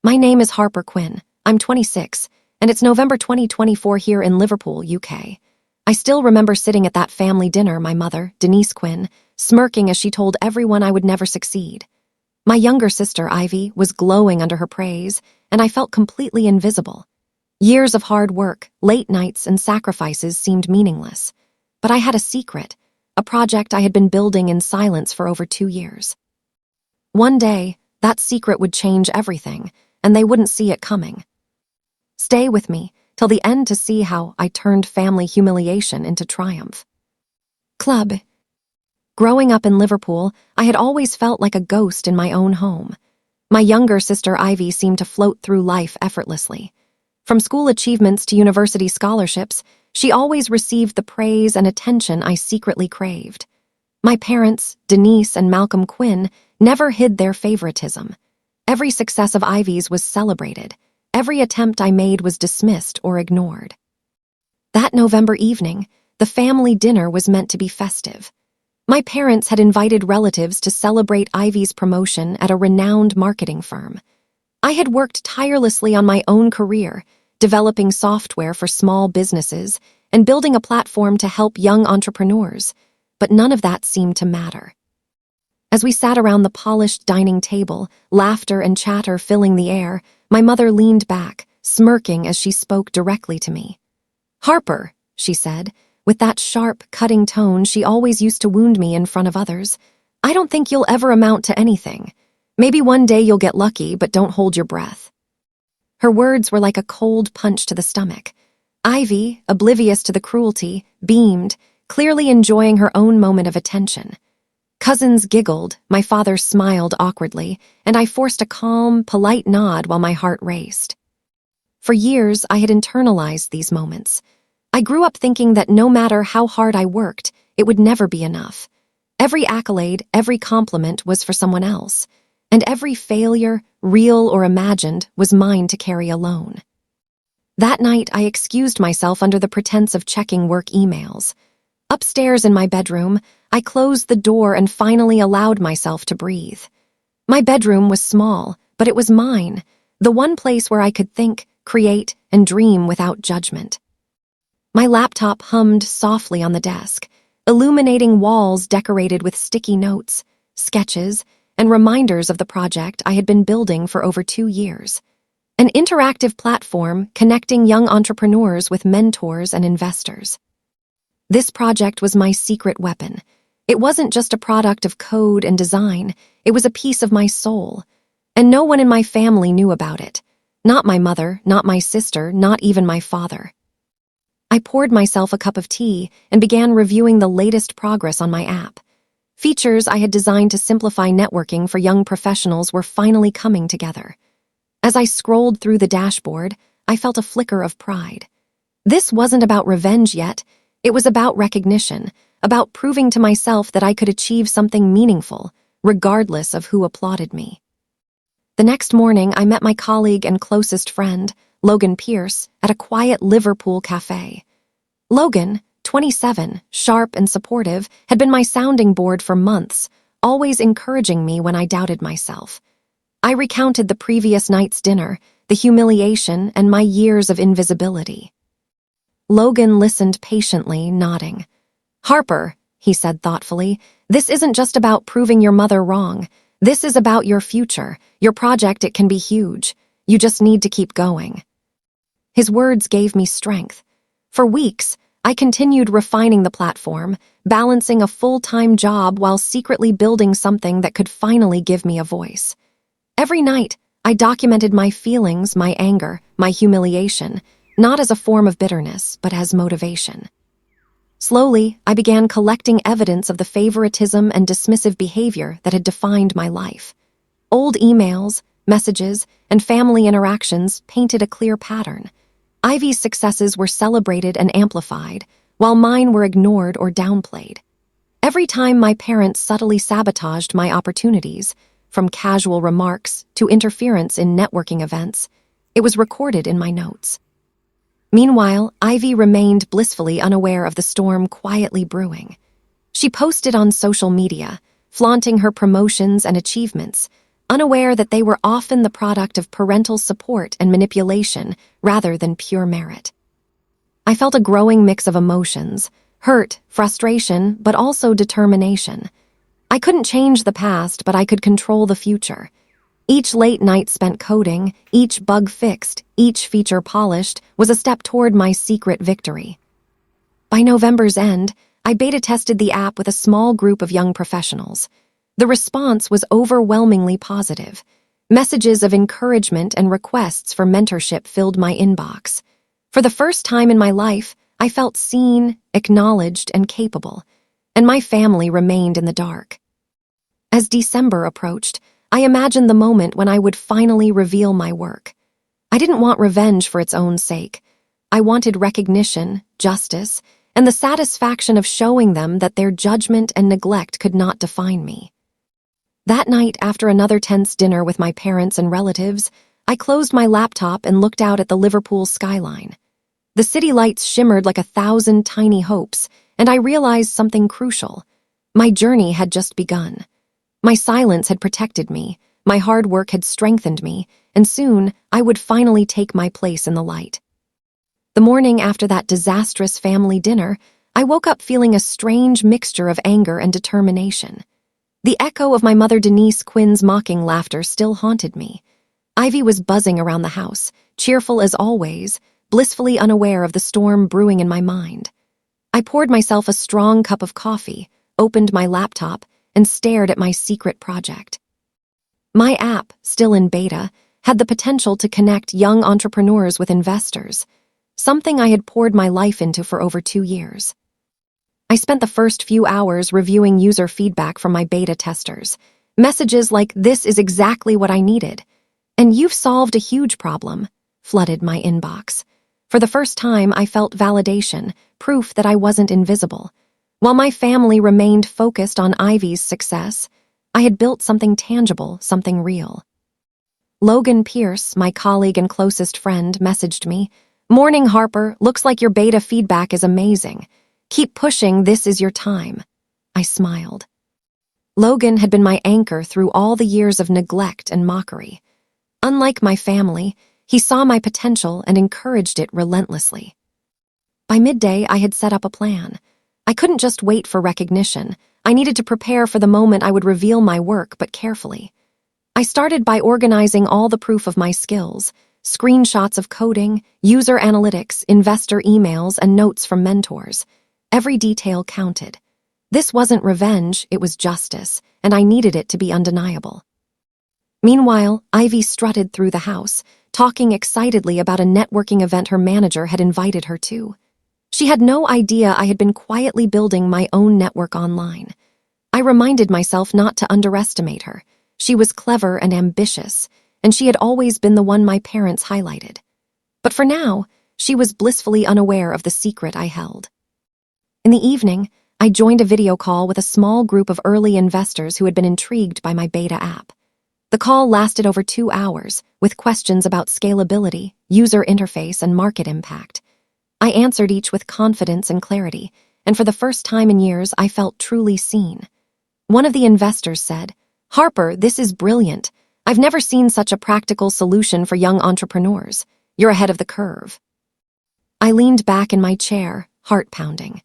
My name is Harper Quinn. I'm 26, and it's November 2024 here in Liverpool, UK. I still remember sitting at that family dinner, my mother, Denise Quinn, smirking as she told everyone I would never succeed. My younger sister, Ivy, was glowing under her praise, and I felt completely invisible. Years of hard work, late nights, and sacrifices seemed meaningless. But I had a secret, a project I had been building in silence for over 2 years. One day, that secret would change everything, and they wouldn't see it coming. Stay with me till the end to see how I turned family humiliation into triumph. Club. Growing up in Liverpool, I had always felt like a ghost in my own home. My younger sister Ivy seemed to float through life effortlessly. From school achievements to university scholarships, she always received the praise and attention I secretly craved. My parents, Denise and Malcolm Quinn, never hid their favoritism. Every success of Ivy's was celebrated. Every attempt I made was dismissed or ignored. That November evening, the family dinner was meant to be festive. My parents had invited relatives to celebrate Ivy's promotion at a renowned marketing firm. I had worked tirelessly on my own career, developing software for small businesses and building a platform to help young entrepreneurs, but none of that seemed to matter. As we sat around the polished dining table, laughter and chatter filling the air, my mother leaned back, smirking as she spoke directly to me. "Harper," she said, with that sharp, cutting tone she always used to wound me in front of others, "I don't think you'll ever amount to anything. Maybe one day you'll get lucky, but don't hold your breath." Her words were like a cold punch to the stomach. Ivy, oblivious to the cruelty, beamed, clearly enjoying her own moment of attention. Cousins giggled, my father smiled awkwardly, and I forced a calm, polite nod while my heart raced. For years, I had internalized these moments. I grew up thinking that no matter how hard I worked, it would never be enough. Every accolade, every compliment was for someone else, and every failure, real or imagined, was mine to carry alone. That night, I excused myself under the pretense of checking work emails. Upstairs in my bedroom, I closed the door and finally allowed myself to breathe. My bedroom was small, but it was mine, the one place where I could think, create, and dream without judgment. My laptop hummed softly on the desk, illuminating walls decorated with sticky notes, sketches, and reminders of the project I had been building for over 2 years. An interactive platform connecting young entrepreneurs with mentors and investors. This project was my secret weapon. It wasn't just a product of code and design, it was a piece of my soul. And no one in my family knew about it. Not my mother, not my sister, not even my father. I poured myself a cup of tea and began reviewing the latest progress on my app. Features I had designed to simplify networking for young professionals were finally coming together. As I scrolled through the dashboard, I felt a flicker of pride. This wasn't about revenge yet. It was about recognition, about proving to myself that I could achieve something meaningful, regardless of who applauded me. The next morning, I met my colleague and closest friend, Logan Pierce, at a quiet Liverpool cafe. Logan, 27, sharp and supportive, had been my sounding board for months, always encouraging me when I doubted myself. I recounted the previous night's dinner, the humiliation, and my years of invisibility. Logan listened patiently, nodding. "Harper," he said thoughtfully, "this isn't just about proving your mother wrong. This is about your future. Your project, it can be huge. You just need to keep going." His words gave me strength. For weeks, I continued refining the platform, balancing a full-time job while secretly building something that could finally give me a voice. Every night, I documented my feelings, my anger, my humiliation, not as a form of bitterness, but as motivation. Slowly, I began collecting evidence of the favoritism and dismissive behavior that had defined my life. Old emails, messages, and family interactions painted a clear pattern. Ivy's successes were celebrated and amplified, while mine were ignored or downplayed. Every time my parents subtly sabotaged my opportunities, from casual remarks to interference in networking events, it was recorded in my notes. Meanwhile, Ivy remained blissfully unaware of the storm quietly brewing. She posted on social media, flaunting her promotions and achievements, unaware that they were often the product of parental support and manipulation rather than pure merit. I felt a growing mix of emotions: hurt, frustration, but also determination. I couldn't change the past, but I could control the future. Each late night spent coding, each bug fixed, each feature polished, was a step toward my secret victory. By November's end, I beta tested the app with a small group of young professionals. The response was overwhelmingly positive. Messages of encouragement and requests for mentorship filled my inbox. For the first time in my life, I felt seen, acknowledged, and capable, and my family remained in the dark. As December approached, I imagined the moment when I would finally reveal my work. I didn't want revenge for its own sake. I wanted recognition, justice, and the satisfaction of showing them that their judgment and neglect could not define me. That night, after another tense dinner with my parents and relatives, I closed my laptop and looked out at the Liverpool skyline. The city lights shimmered like 1,000 tiny hopes, and I realized something crucial. My journey had just begun. My silence had protected me, my hard work had strengthened me, and soon I would finally take my place in the light. The morning after that disastrous family dinner, I woke up feeling a strange mixture of anger and determination. The echo of my mother Denise Quinn's mocking laughter still haunted me. Ivy was buzzing around the house, cheerful as always, blissfully unaware of the storm brewing in my mind. I poured myself a strong cup of coffee, opened my laptop, and stared at my secret project. My app, still in beta, had the potential to connect young entrepreneurs with investors, something I had poured my life into for over 2 years. I spent the first few hours reviewing user feedback from my beta testers. Messages like, "This is exactly what I needed," and "You've solved a huge problem," flooded my inbox. For the first time, I felt validation, proof that I wasn't invisible. While my family remained focused on Ivy's success, I had built something tangible, something real. Logan Pierce, my colleague and closest friend, messaged me, "Morning, Harper. Looks like your beta feedback is amazing. Keep pushing, this is your time." I smiled. Logan had been my anchor through all the years of neglect and mockery. Unlike my family, he saw my potential and encouraged it relentlessly. By midday, I had set up a plan. I couldn't just wait for recognition. I needed to prepare for the moment I would reveal my work, but carefully. I started by organizing all the proof of my skills: screenshots of coding, user analytics, investor emails, and notes from mentors. Every detail counted. This wasn't revenge, it was justice, and I needed it to be undeniable. Meanwhile, Ivy strutted through the house, talking excitedly about a networking event her manager had invited her to. She had no idea I had been quietly building my own network online. I reminded myself not to underestimate her. She was clever and ambitious, and she had always been the one my parents highlighted. But for now, she was blissfully unaware of the secret I held. In the evening, I joined a video call with a small group of early investors who had been intrigued by my beta app. The call lasted over 2 hours, with questions about scalability, user interface, and market impact. I answered each with confidence and clarity, and for the first time in years, I felt truly seen. One of the investors said, "Harper, this is brilliant. I've never seen such a practical solution for young entrepreneurs. You're ahead of the curve." I leaned back in my chair, heart pounding.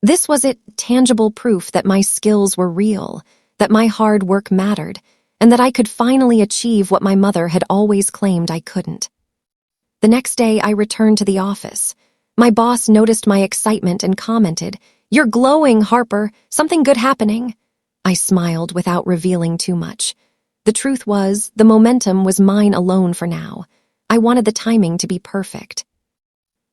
This was it, tangible proof that my skills were real, that my hard work mattered, and that I could finally achieve what my mother had always claimed I couldn't. The next day, I returned to the office. My boss noticed my excitement and commented, "You're glowing, Harper. Something good happening." I smiled without revealing too much. The truth was, the momentum was mine alone for now. I wanted the timing to be perfect.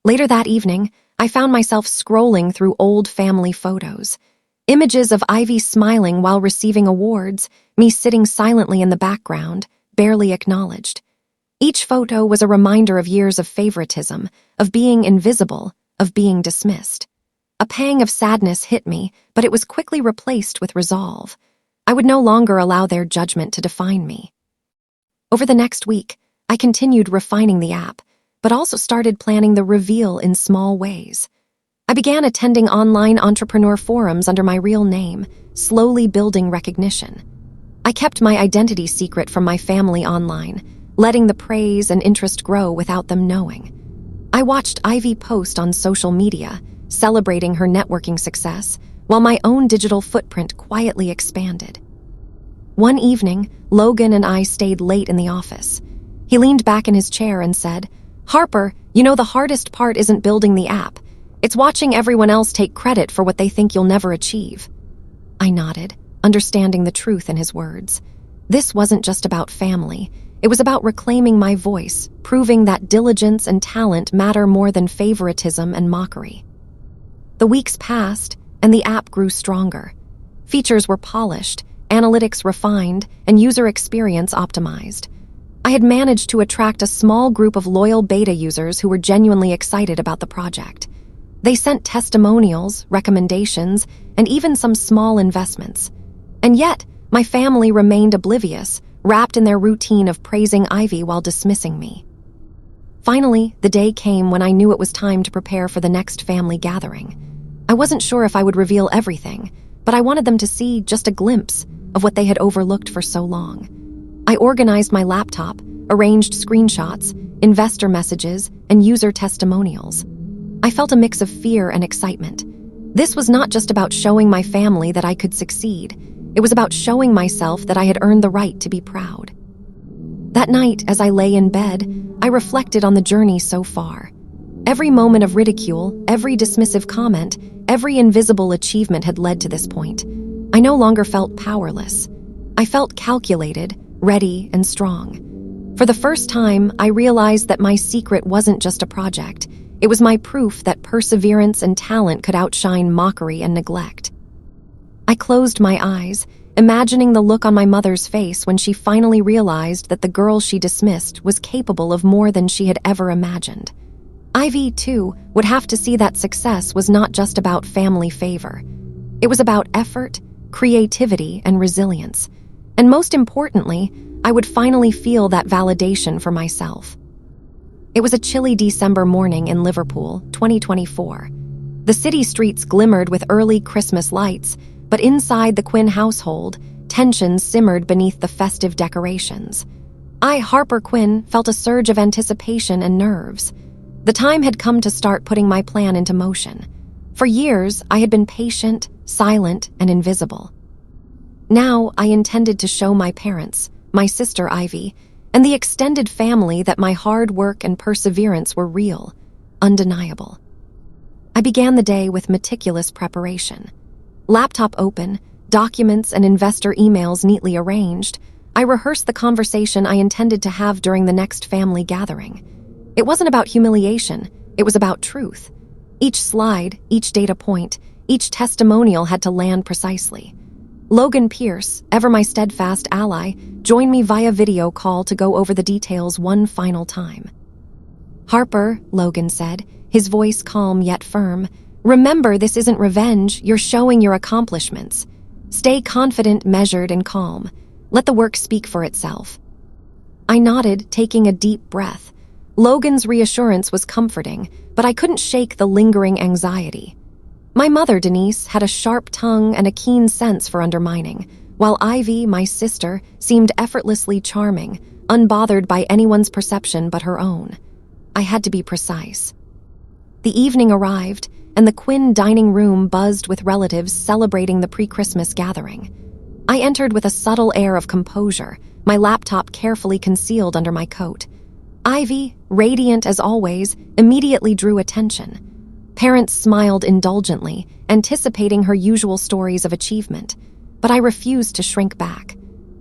Later that evening, I found myself scrolling through old family photos. Images of Ivy smiling while receiving awards, me sitting silently in the background, barely acknowledged. Each photo was a reminder of years of favoritism, of being invisible, of being dismissed. A pang of sadness hit me, but it was quickly replaced with resolve. I would no longer allow their judgment to define me. Over the next week, I continued refining the app, but also started planning the reveal in small ways. I began attending online entrepreneur forums under my real name, slowly building recognition. I kept my identity secret from my family online, letting the praise and interest grow without them knowing. I watched Ivy post on social media, celebrating her networking success, while my own digital footprint quietly expanded. One evening, Logan and I stayed late in the office. He leaned back in his chair and said, "Harper, you know the hardest part isn't building the app. It's watching everyone else take credit for what they think you'll never achieve." I nodded, understanding the truth in his words. This wasn't just about family. It was about reclaiming my voice, proving that diligence and talent matter more than favoritism and mockery. The weeks passed, and the app grew stronger. Features were polished, analytics refined, and user experience optimized. I had managed to attract a small group of loyal beta users who were genuinely excited about the project. They sent testimonials, recommendations, and even some small investments. And yet, my family remained oblivious, wrapped in their routine of praising Ivy while dismissing me. Finally, the day came when I knew it was time to prepare for the next family gathering. I wasn't sure if I would reveal everything, but I wanted them to see just a glimpse of what they had overlooked for so long. I organized my laptop, arranged screenshots, investor messages, and user testimonials. I felt a mix of fear and excitement. This was not just about showing my family that I could succeed. It was about showing myself that I had earned the right to be proud. That night, as I lay in bed, I reflected on the journey so far. Every moment of ridicule, every dismissive comment, every invisible achievement had led to this point. I no longer felt powerless. I felt calculated, ready, and strong. For the first time, I realized that my secret wasn't just a project. It was my proof that perseverance and talent could outshine mockery and neglect. I closed my eyes, imagining the look on my mother's face when she finally realized that the girl she dismissed was capable of more than she had ever imagined. Ivy, too, would have to see that success was not just about family favor. It was about effort, creativity, and resilience. And most importantly, I would finally feel that validation for myself. It was a chilly December morning in Liverpool, 2024. The city streets glimmered with early Christmas lights, but inside the Quinn household, tensions simmered beneath the festive decorations. I, Harper Quinn, felt a surge of anticipation and nerves. The time had come to start putting my plan into motion. For years, I had been patient, silent, and invisible. Now, I intended to show my parents, my sister Ivy, and the extended family that my hard work and perseverance were real, undeniable. I began the day with meticulous preparation. Laptop open, documents and investor emails neatly arranged, I rehearsed the conversation I intended to have during the next family gathering. It wasn't about humiliation, it was about truth. Each slide, each data point, each testimonial had to land precisely. Logan Pierce, ever my steadfast ally, joined me via video call to go over the details one final time. "Harper," Logan said, his voice calm yet firm, "remember, this isn't revenge, you're showing your accomplishments. Stay confident, measured, and calm. Let the work speak for itself." I nodded, taking a deep breath. Logan's reassurance was comforting, but I couldn't shake the lingering anxiety. My mother, Denise, had a sharp tongue and a keen sense for undermining, while Ivy, my sister, seemed effortlessly charming, unbothered by anyone's perception but her own. I had to be precise. The evening arrived, and the Quinn dining room buzzed with relatives celebrating the pre-Christmas gathering. I entered with a subtle air of composure, my laptop carefully concealed under my coat. Ivy, radiant as always, immediately drew attention. Parents smiled indulgently, anticipating her usual stories of achievement, but I refused to shrink back.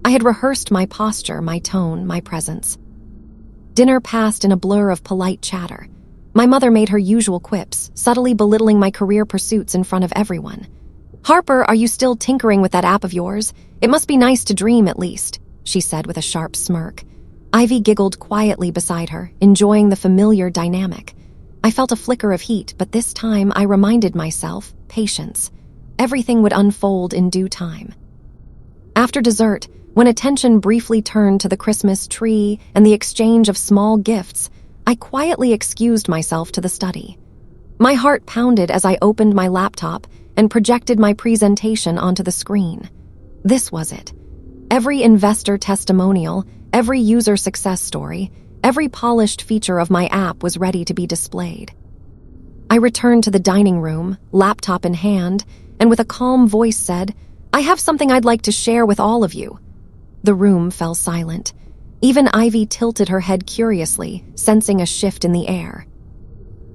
I had rehearsed my posture, my tone, my presence. Dinner passed in a blur of polite chatter. My mother made her usual quips, subtly belittling my career pursuits in front of everyone. "Harper, are you still tinkering with that app of yours? It must be nice to dream, at least," she said with a sharp smirk. Ivy giggled quietly beside her, enjoying the familiar dynamic. I felt a flicker of heat, but this time I reminded myself, patience. Everything would unfold in due time. After dessert, when attention briefly turned to the Christmas tree and the exchange of small gifts, I quietly excused myself to the study. My heart pounded as I opened my laptop and projected my presentation onto the screen. This was it. Every investor testimonial, every user success story, every polished feature of my app was ready to be displayed. I returned to the dining room, laptop in hand, and with a calm voice said, "I have something I'd like to share with all of you." The room fell silent. Even Ivy tilted her head curiously, sensing a shift in the air.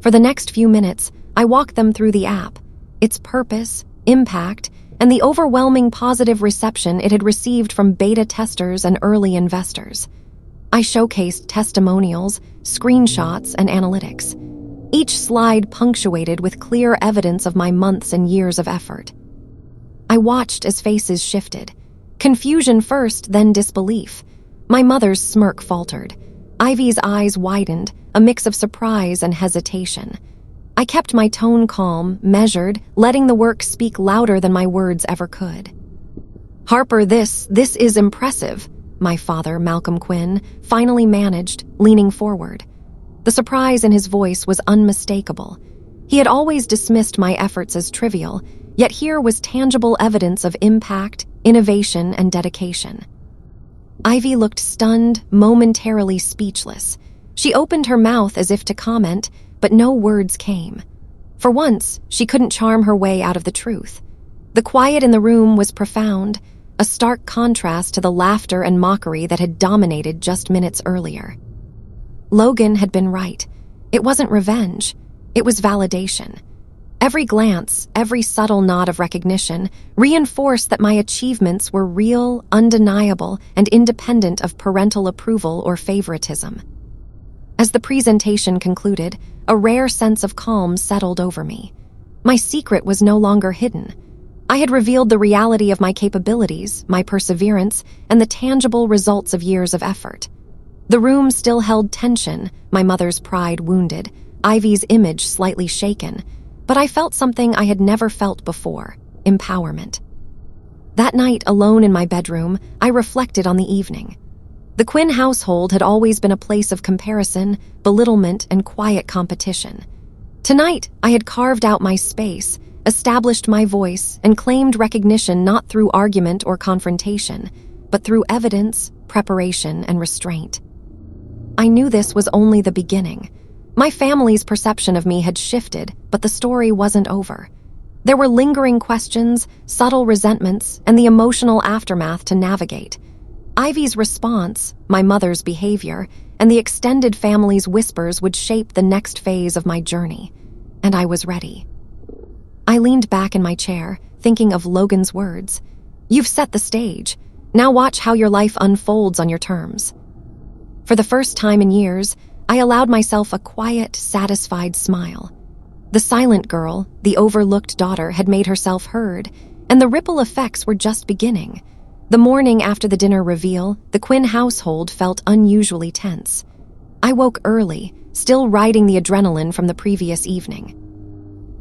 For the next few minutes, I walked them through the app, its purpose, impact, and the overwhelming positive reception it had received from beta testers and early investors. I showcased testimonials, screenshots, and analytics, each slide punctuated with clear evidence of my months and years of effort. I watched as faces shifted. Confusion first, then disbelief. My mother's smirk faltered. Ivy's eyes widened, a mix of surprise and hesitation. I kept my tone calm, measured, letting the work speak louder than my words ever could. "Harper, this is impressive," my father, Malcolm Quinn, finally managed, leaning forward. The surprise in his voice was unmistakable. He had always dismissed my efforts as trivial, yet here was tangible evidence of impact, innovation, and dedication. Ivy looked stunned, momentarily speechless. She opened her mouth as if to comment, but no words came. For once, she couldn't charm her way out of the truth. The quiet in the room was profound, a stark contrast to the laughter and mockery that had dominated just minutes earlier. Logan had been right. It wasn't revenge. It was validation. Every glance, every subtle nod of recognition reinforced that my achievements were real, undeniable, and independent of parental approval or favoritism. As the presentation concluded, a rare sense of calm settled over me. My secret was no longer hidden. I had revealed the reality of my capabilities, my perseverance, and the tangible results of years of effort. The room still held tension, my mother's pride wounded, Ivy's image slightly shaken, but I felt something I had never felt before: empowerment. That night, alone in my bedroom, I reflected on the evening. The Quinn household had always been a place of comparison, belittlement, and quiet competition. Tonight, I had carved out my space, established my voice, and claimed recognition not through argument or confrontation, but through evidence, preparation, and restraint. I knew this was only the beginning. My family's perception of me had shifted, but the story wasn't over. There were lingering questions, subtle resentments, and the emotional aftermath to navigate. Ivy's response, my mother's behavior, and the extended family's whispers would shape the next phase of my journey, and I was ready. I leaned back in my chair, thinking of Logan's words. "You've set the stage. Now watch how your life unfolds on your terms." For the first time in years, I allowed myself a quiet, satisfied smile. The silent girl, the overlooked daughter, had made herself heard, and the ripple effects were just beginning. The morning after the dinner reveal, the Quinn household felt unusually tense. I woke early, still riding the adrenaline from the previous evening.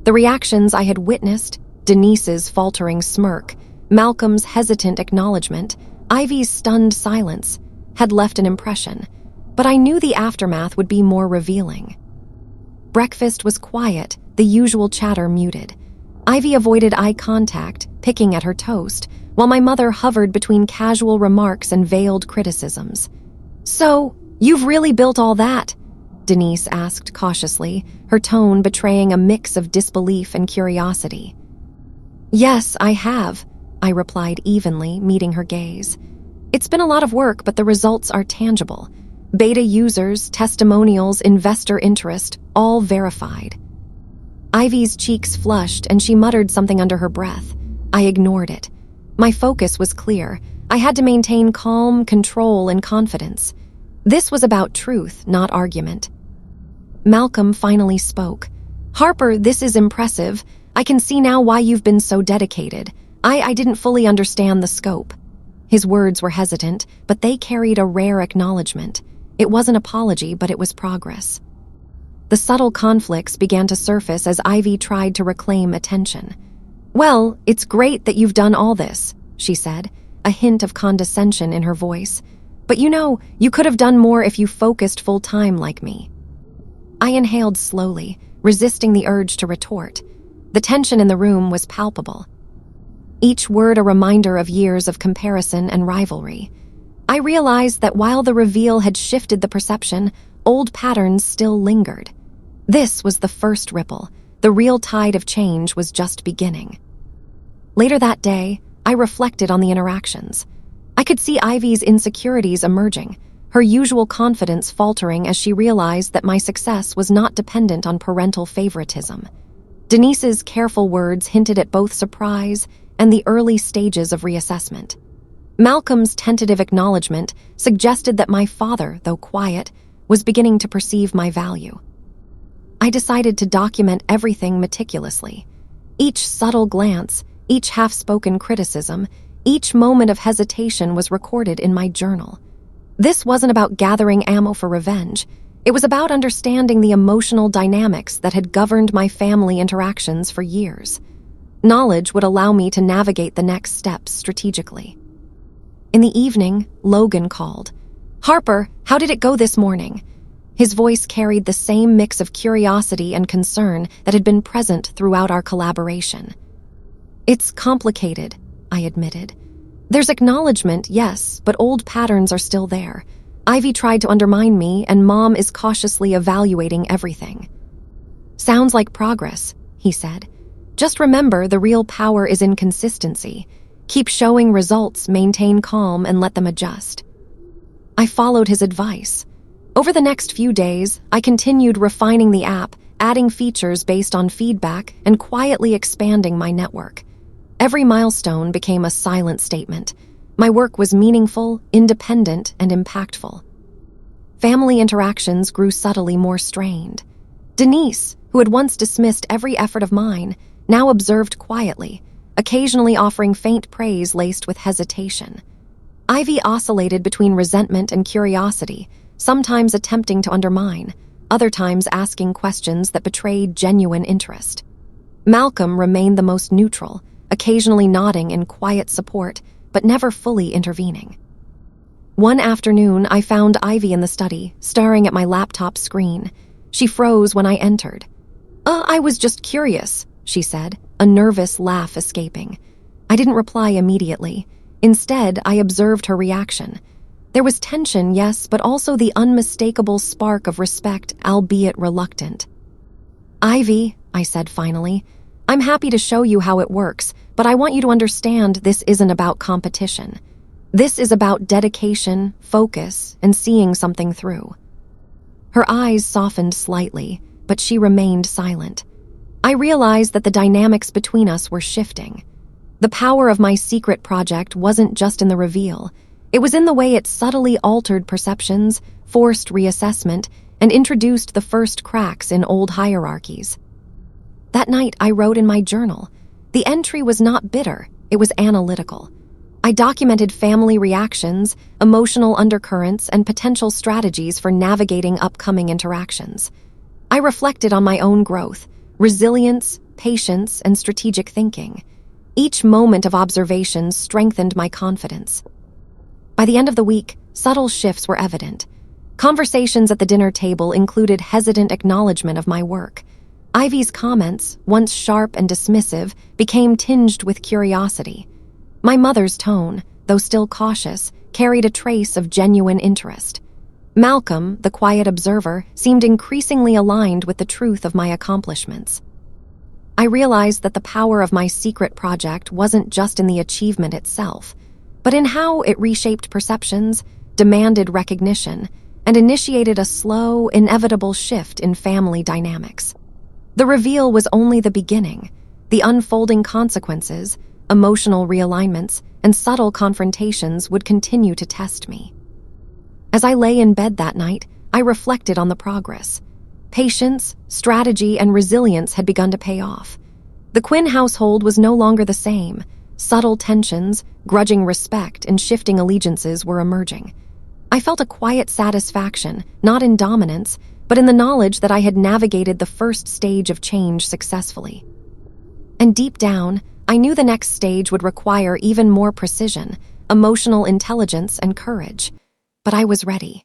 The reactions I had witnessed, Denise's faltering smirk, Malcolm's hesitant acknowledgement, Ivy's stunned silence, had left an impression, but I knew the aftermath would be more revealing. Breakfast was quiet, the usual chatter muted. Ivy avoided eye contact, picking at her toast, while my mother hovered between casual remarks and veiled criticisms. "So, you've really built all that?" Denise asked cautiously, her tone betraying a mix of disbelief and curiosity. "Yes, I have," I replied evenly, meeting her gaze. "It's been a lot of work, but the results are tangible. Beta users, testimonials, investor interest, all verified." Ivy's cheeks flushed and she muttered something under her breath. I ignored it. My focus was clear. I had to maintain calm, control, and confidence. This was about truth, not argument. Malcolm finally spoke. "Harper, this is impressive. I can see now why you've been so dedicated. I didn't fully understand the scope." His words were hesitant, but they carried a rare acknowledgement. It wasn't apology, but it was progress. The subtle conflicts began to surface as Ivy tried to reclaim attention. "Well, it's great that you've done all this," she said, a hint of condescension in her voice. "But you could have done more if you focused full-time like me." I inhaled slowly, resisting the urge to retort. The tension in the room was palpable. each word a reminder of years of comparison and rivalry. I realized that while the reveal had shifted the perception, old patterns still lingered. This was the first ripple. The real tide of change was just beginning. Later that day, I reflected on the interactions. I could see Ivy's insecurities emerging, her usual confidence faltering as she realized that my success was not dependent on parental favoritism. Denise's careful words hinted at both surprise and the early stages of reassessment. Malcolm's tentative acknowledgement suggested that my father, though quiet, was beginning to perceive my value. I decided to document everything meticulously. Each subtle glance, each half-spoken criticism, each moment of hesitation was recorded in my journal. This wasn't about gathering ammo for revenge. It was about understanding the emotional dynamics that had governed my family interactions for years. Knowledge would allow me to navigate the next steps strategically. In the evening, Logan called. "Harper, how did it go this morning?" His voice carried the same mix of curiosity and concern that had been present throughout our collaboration. "It's complicated," I admitted. "There's acknowledgement, yes, but old patterns are still there. Ivy tried to undermine me, and Mom is cautiously evaluating everything." "Sounds like progress," he said. "Just remember, the real power is in consistency. Keep showing results, maintain calm, and let them adjust." I followed his advice. Over the next few days, I continued refining the app, adding features based on feedback, and quietly expanding my network. Every milestone became a silent statement. My work was meaningful, independent, and impactful. Family interactions grew subtly more strained. Denise, who had once dismissed every effort of mine, now observed quietly, occasionally offering faint praise laced with hesitation. Ivy oscillated between resentment and curiosity, sometimes attempting to undermine, other times asking questions that betrayed genuine interest. Malcolm remained the most neutral, occasionally nodding in quiet support, but never fully intervening. One afternoon, I found Ivy in the study, staring at my laptop screen. She froze when I entered. I was just curious," she said, a nervous laugh escaping. I didn't reply immediately. Instead, I observed her reaction. There was tension, yes, but also the unmistakable spark of respect, albeit reluctant. "Ivy," I said finally, "I'm happy to show you how it works, but I want you to understand this isn't about competition. This is about dedication, focus, and seeing something through." Her eyes softened slightly, but she remained silent. I realized that the dynamics between us were shifting. The power of my secret project wasn't just in the reveal. It was in the way it subtly altered perceptions, forced reassessment, and introduced the first cracks in old hierarchies. That night, I wrote in my journal. The entry was not bitter, it was analytical. I documented family reactions, emotional undercurrents, and potential strategies for navigating upcoming interactions. I reflected on my own growth, resilience, patience, and strategic thinking. Each moment of observation strengthened my confidence. By the end of the week, subtle shifts were evident. Conversations at the dinner table included hesitant acknowledgement of my work. Ivy's comments, once sharp and dismissive, became tinged with curiosity. My mother's tone, though still cautious, carried a trace of genuine interest. Malcolm, the quiet observer, seemed increasingly aligned with the truth of my accomplishments. I realized that the power of my secret project wasn't just in the achievement itself, but in how it reshaped perceptions, demanded recognition, and initiated a slow, inevitable shift in family dynamics. The reveal was only the beginning. The unfolding consequences, emotional realignments, and subtle confrontations would continue to test me. As I lay in bed that night, I reflected on the progress. Patience, strategy, and resilience had begun to pay off. The Quinn household was no longer the same. Subtle tensions, grudging respect, and shifting allegiances were emerging. I felt a quiet satisfaction, not in dominance, but in the knowledge that I had navigated the first stage of change successfully. And deep down, I knew the next stage would require even more precision, emotional intelligence, and courage. But I was ready.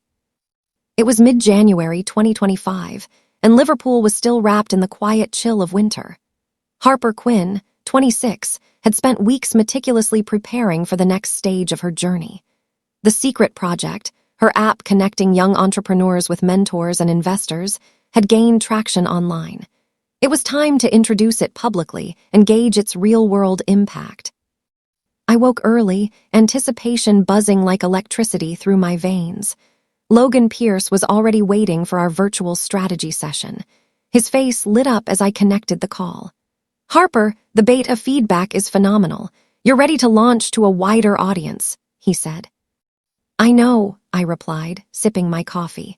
It was mid-January 2025, and Liverpool was still wrapped in the quiet chill of winter. Harper Quinn, 26, had spent weeks meticulously preparing for the next stage of her journey. The secret project, her app connecting young entrepreneurs with mentors and investors, had gained traction online. It was time to introduce it publicly and gauge its real-world impact. I woke early, anticipation buzzing like electricity through my veins. Logan Pierce was already waiting for our virtual strategy session. His face lit up as I connected the call. "Harper, the beta feedback is phenomenal. You're ready to launch to a wider audience," he said. "I know," I replied, sipping my coffee.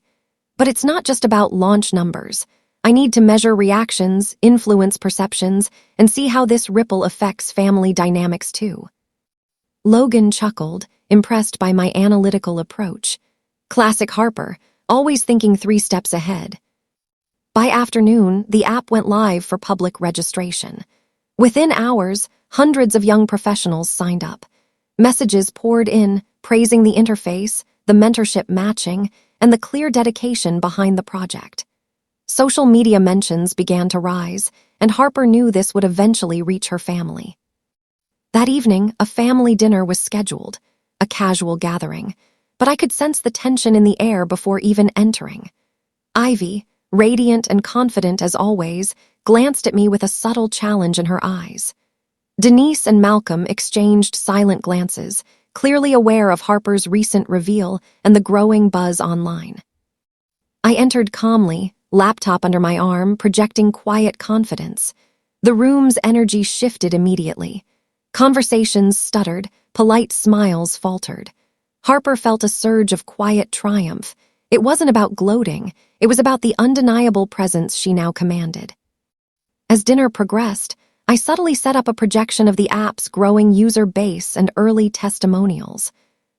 "But it's not just about launch numbers. I need to measure reactions, influence perceptions, and see how this ripple affects family dynamics too." Logan chuckled, impressed by my analytical approach. Classic Harper, always thinking 3 steps ahead. By afternoon, the app went live for public registration. Within hours, hundreds of young professionals signed up. Messages poured in, praising the interface, the mentorship matching, and the clear dedication behind the project. Social media mentions began to rise, and Harper knew this would eventually reach her family. That evening, a family dinner was scheduled, a casual gathering, but I could sense the tension in the air before even entering. Ivy, radiant and confident as always, glanced at me with a subtle challenge in her eyes. Denise and Malcolm exchanged silent glances, clearly aware of Harper's recent reveal and the growing buzz online. I entered calmly, laptop under my arm, projecting quiet confidence. The room's energy shifted immediately. Conversations stuttered, polite smiles faltered. Harper felt a surge of quiet triumph. It wasn't about gloating, it was about the undeniable presence she now commanded. As dinner progressed, I subtly set up a projection of the app's growing user base and early testimonials.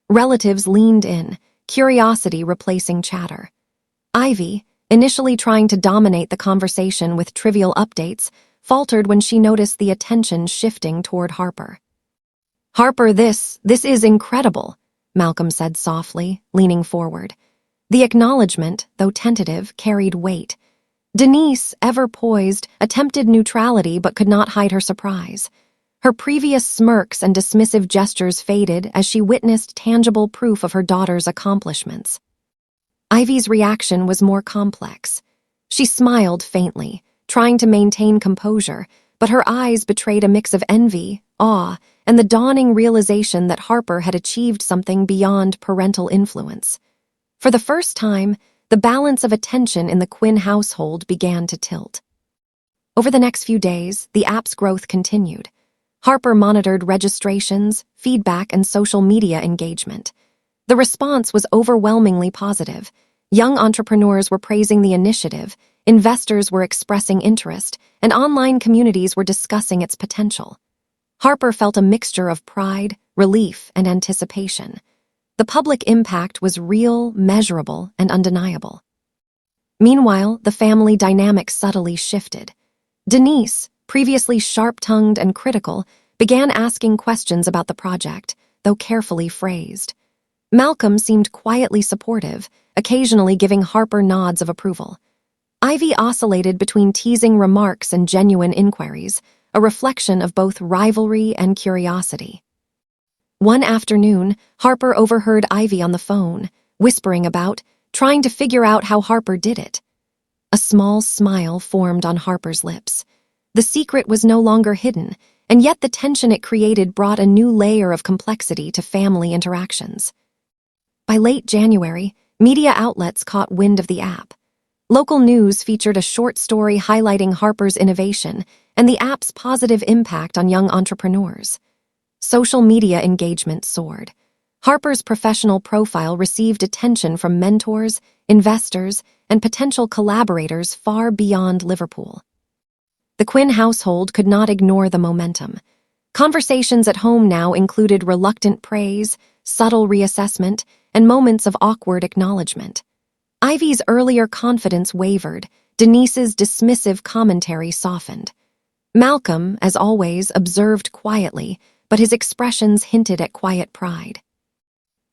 Relatives leaned in, curiosity replacing chatter. Ivy, initially trying to dominate the conversation with trivial updates, faltered when she noticed the attention shifting toward Harper. "Harper, this is incredible," Malcolm said softly, leaning forward. The acknowledgement, though tentative, carried weight. Denise, ever poised, attempted neutrality but could not hide her surprise. Her previous smirks and dismissive gestures faded as she witnessed tangible proof of her daughter's accomplishments. Ivy's reaction was more complex. She smiled faintly, trying to maintain composure, but her eyes betrayed a mix of envy, awe, and the dawning realization that Harper had achieved something beyond parental influence. For the first time, the balance of attention in the Quinn household began to tilt. Over the next few days, the app's growth continued. Harper monitored registrations, feedback, and social media engagement. The response was overwhelmingly positive. Young entrepreneurs were praising the initiative, investors were expressing interest, and online communities were discussing its potential. Harper felt a mixture of pride, relief, and anticipation. The public impact was real, measurable, and undeniable. Meanwhile, the family dynamic subtly shifted. Denise, previously sharp-tongued and critical, began asking questions about the project, though carefully phrased. Malcolm seemed quietly supportive, occasionally giving Harper nods of approval. Ivy oscillated between teasing remarks and genuine inquiries, a reflection of both rivalry and curiosity. One afternoon, Harper overheard Ivy on the phone, whispering about, trying to figure out how Harper did it. A small smile formed on Harper's lips. The secret was no longer hidden, and yet the tension it created brought a new layer of complexity to family interactions. By late January, media outlets caught wind of the app. Local news featured a short story highlighting Harper's innovation and the app's positive impact on young entrepreneurs. Social media engagement soared. Harper's professional profile received attention from mentors, investors, and potential collaborators far beyond Liverpool. The Quinn household could not ignore the momentum. Conversations at home now included reluctant praise, subtle reassessment, and moments of awkward acknowledgement. Ivy's earlier confidence wavered, Denise's dismissive commentary softened. Malcolm, as always, observed quietly, but his expressions hinted at quiet pride.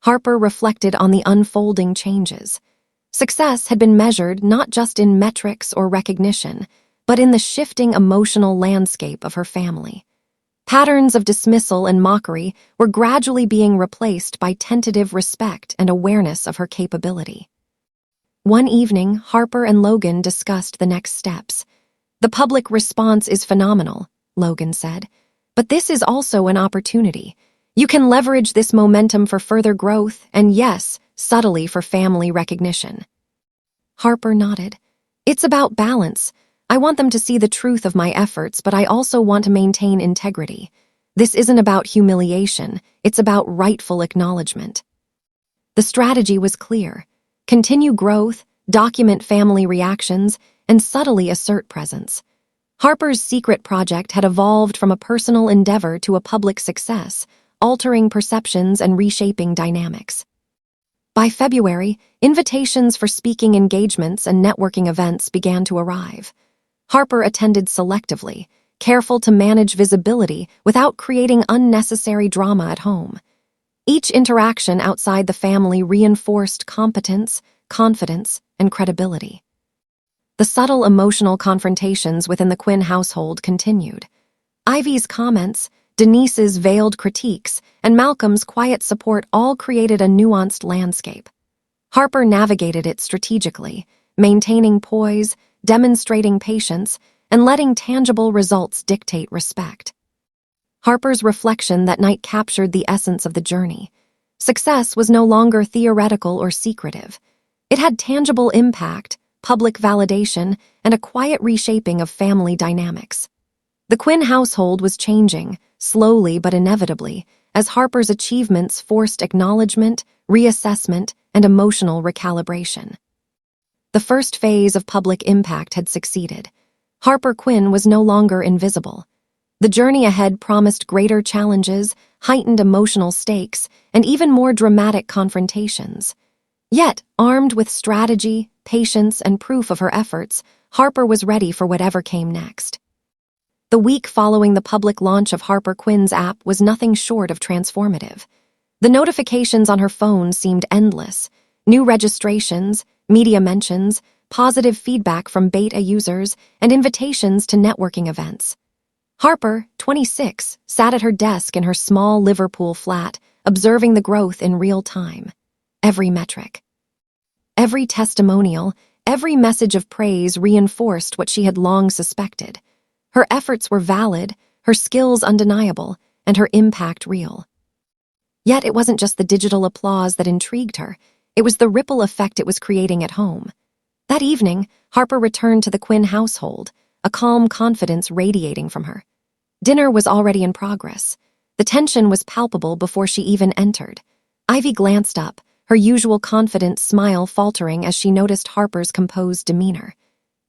Harper reflected on the unfolding changes. Success had been measured not just in metrics or recognition, but in the shifting emotional landscape of her family. Patterns of dismissal and mockery were gradually being replaced by tentative respect and awareness of her capability. One evening, Harper and Logan discussed the next steps. "The public response is phenomenal," Logan said, "but this is also an opportunity. You can leverage this momentum for further growth and, yes, subtly for family recognition." Harper nodded. "It's about balance. I want them to see the truth of my efforts, but I also want to maintain integrity. This isn't about humiliation, it's about rightful acknowledgement." The strategy was clear. Continue growth, document family reactions, and subtly assert presence. Harper's secret project had evolved from a personal endeavor to a public success, altering perceptions and reshaping dynamics. By February, invitations for speaking engagements and networking events began to arrive. Harper attended selectively, careful to manage visibility without creating unnecessary drama at home. Each interaction outside the family reinforced competence, confidence, and credibility. The subtle emotional confrontations within the Quinn household continued. Ivy's comments, Denise's veiled critiques, and Malcolm's quiet support all created a nuanced landscape. Harper navigated it strategically, maintaining poise, demonstrating patience, and letting tangible results dictate respect. Harper's reflection that night captured the essence of the journey. Success was no longer theoretical or secretive. It had tangible impact, public validation, and a quiet reshaping of family dynamics. The Quinn household was changing, slowly but inevitably, as Harper's achievements forced acknowledgement, reassessment, and emotional recalibration. The first phase of public impact had succeeded. Harper Quinn was no longer invisible. The journey ahead promised greater challenges, heightened emotional stakes, and even more dramatic confrontations. Yet, armed with strategy, patience, and proof of her efforts, Harper was ready for whatever came next. The week following the public launch of Harper Quinn's app was nothing short of transformative. The notifications on her phone seemed endless. New registrations, media mentions, positive feedback from beta users, and invitations to networking events. Harper, 26, sat at her desk in her small Liverpool flat, observing the growth in real time. Every metric, every testimonial, every message of praise reinforced what she had long suspected. Her efforts were valid, her skills undeniable, and her impact real. Yet it wasn't just the digital applause that intrigued her, it was the ripple effect it was creating at home. That evening, Harper returned to the Quinn household, a calm confidence radiating from her. Dinner was already in progress. The tension was palpable before she even entered. Ivy glanced up, her usual confident smile faltering as she noticed Harper's composed demeanor.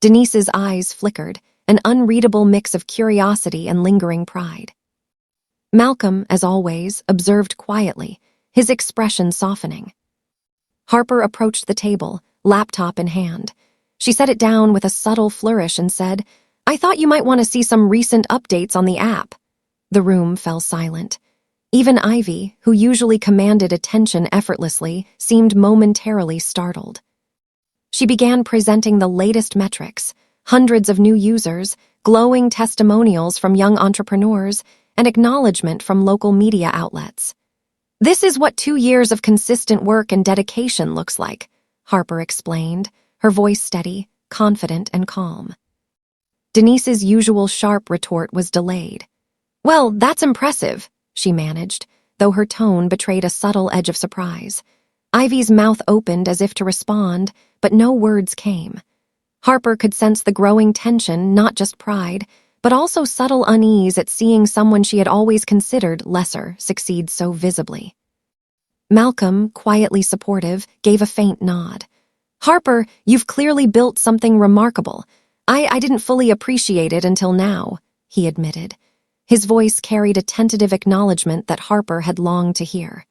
Denise's eyes flickered, an unreadable mix of curiosity and lingering pride. Malcolm, as always, observed quietly, his expression softening. Harper approached the table, laptop in hand. She set it down with a subtle flourish and said, "I thought you might want to see some recent updates on the app." The room fell silent. Even Ivy, who usually commanded attention effortlessly, seemed momentarily startled. She began presenting the latest metrics, hundreds of new users, glowing testimonials from young entrepreneurs, and acknowledgement from local media outlets. "This is what 2 years of consistent work and dedication looks like," Harper explained, her voice steady, confident, and calm. Denise's usual sharp retort was delayed. "Well, that's impressive," she managed, though her tone betrayed a subtle edge of surprise. Ivy's mouth opened as if to respond, but no words came. Harper could sense the growing tension, not just pride, but also subtle unease at seeing someone she had always considered lesser succeed so visibly. Malcolm, quietly supportive, gave a faint nod. "Harper, you've clearly built something remarkable. I didn't fully appreciate it until now," he admitted. His voice carried a tentative acknowledgement that Harper had longed to hear.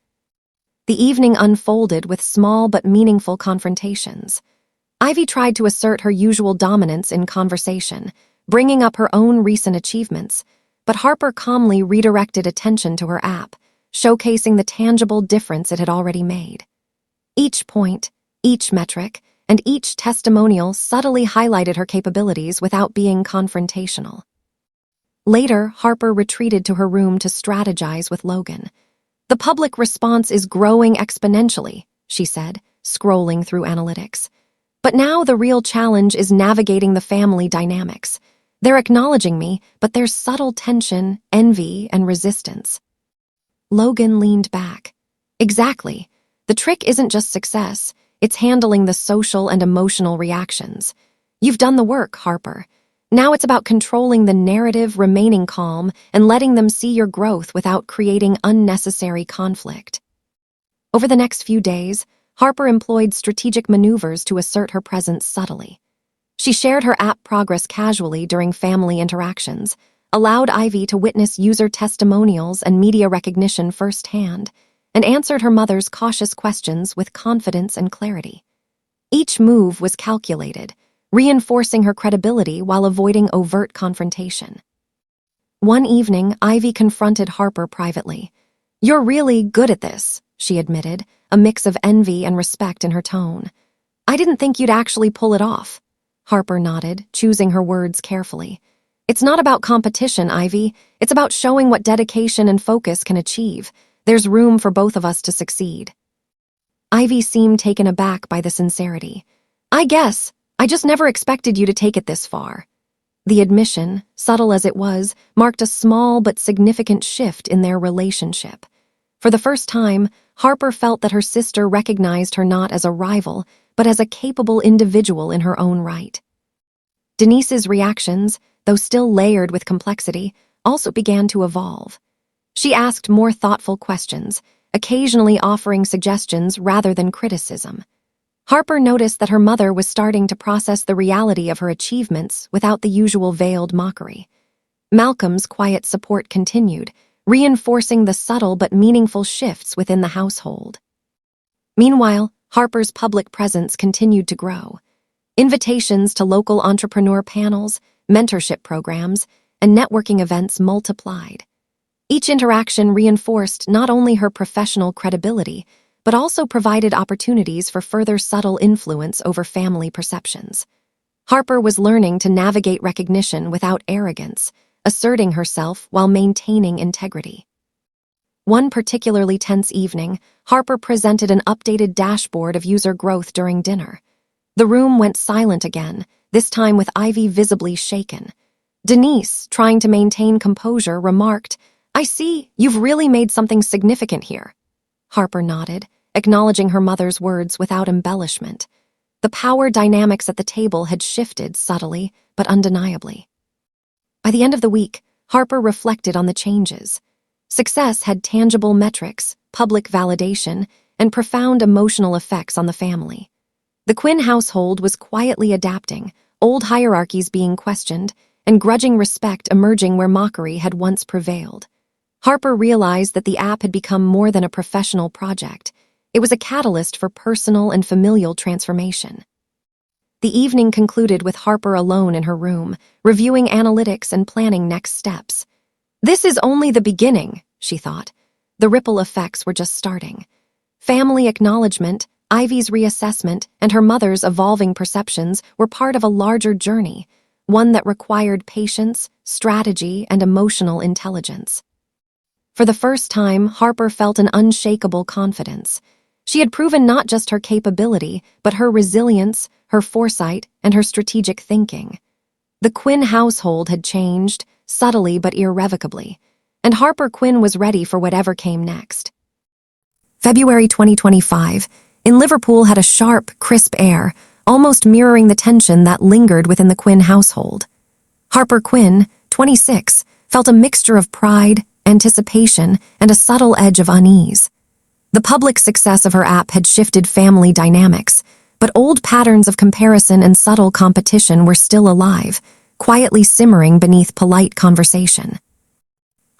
The evening unfolded with small but meaningful confrontations. Ivy tried to assert her usual dominance in conversation, bringing up her own recent achievements, but Harper calmly redirected attention to her app, showcasing the tangible difference it had already made. Each point, each metric, and each testimonial subtly highlighted her capabilities without being confrontational. Later, Harper retreated to her room to strategize with Logan. "The public response is growing exponentially," she said, scrolling through analytics. "But now the real challenge is navigating the family dynamics. They're acknowledging me, but there's subtle tension, envy, and resistance." Logan leaned back. "Exactly. The trick isn't just success, it's handling the social and emotional reactions. You've done the work, Harper. Now it's about controlling the narrative, remaining calm, and letting them see your growth without creating unnecessary conflict." Over the next few days, Harper employed strategic maneuvers to assert her presence subtly. She shared her app progress casually during family interactions, allowed Ivy to witness user testimonials and media recognition firsthand, and answered her mother's cautious questions with confidence and clarity. Each move was calculated, reinforcing her credibility while avoiding overt confrontation. One evening, Ivy confronted Harper privately. "You're really good at this," she admitted, a mix of envy and respect in her tone. "I didn't think you'd actually pull it off." Harper nodded, choosing her words carefully. "It's not about competition, Ivy. It's about showing what dedication and focus can achieve. There's room for both of us to succeed." Ivy seemed taken aback by the sincerity. "I guess. I just never expected you to take it this far." The admission, subtle as it was, marked a small but significant shift in their relationship. For the first time, Harper felt that her sister recognized her not as a rival, but as a capable individual in her own right. Denise's reactions, though still layered with complexity, also began to evolve. She asked more thoughtful questions, occasionally offering suggestions rather than criticism. Harper noticed that her mother was starting to process the reality of her achievements without the usual veiled mockery. Malcolm's quiet support continued, reinforcing the subtle but meaningful shifts within the household. Meanwhile, Harper's public presence continued to grow. Invitations to local entrepreneur panels, mentorship programs, and networking events multiplied. Each interaction reinforced not only her professional credibility, but also provided opportunities for further subtle influence over family perceptions. Harper was learning to navigate recognition without arrogance, asserting herself while maintaining integrity. One particularly tense evening, Harper presented an updated dashboard of user growth during dinner. The room went silent again, this time with Ivy visibly shaken. Denise, trying to maintain composure, remarked, "I see, you've really made something significant here." Harper nodded, acknowledging her mother's words without embellishment. The power dynamics at the table had shifted subtly, but undeniably. By the end of the week, Harper reflected on the changes. Success had tangible metrics, public validation, and profound emotional effects on the family. The Quinn household was quietly adapting, old hierarchies being questioned, and grudging respect emerging where mockery had once prevailed. Harper realized that the app had become more than a professional project. It was a catalyst for personal and familial transformation. The evening concluded with Harper alone in her room, reviewing analytics and planning next steps. This is only the beginning, she thought. The ripple effects were just starting. Family acknowledgement, Ivy's reassessment, and her mother's evolving perceptions were part of a larger journey, one that required patience, strategy, and emotional intelligence. For the first time, Harper felt an unshakable confidence. She had proven not just her capability, but her resilience, her foresight, and her strategic thinking. The Quinn household had changed, subtly but irrevocably, and Harper Quinn was ready for whatever came next. February 2025, in Liverpool had a sharp, crisp air, almost mirroring the tension that lingered within the Quinn household. Harper Quinn, 26, felt a mixture of pride, anticipation, and a subtle edge of unease. The public success of her app had shifted family dynamics, but old patterns of comparison and subtle competition were still alive, quietly simmering beneath polite conversation.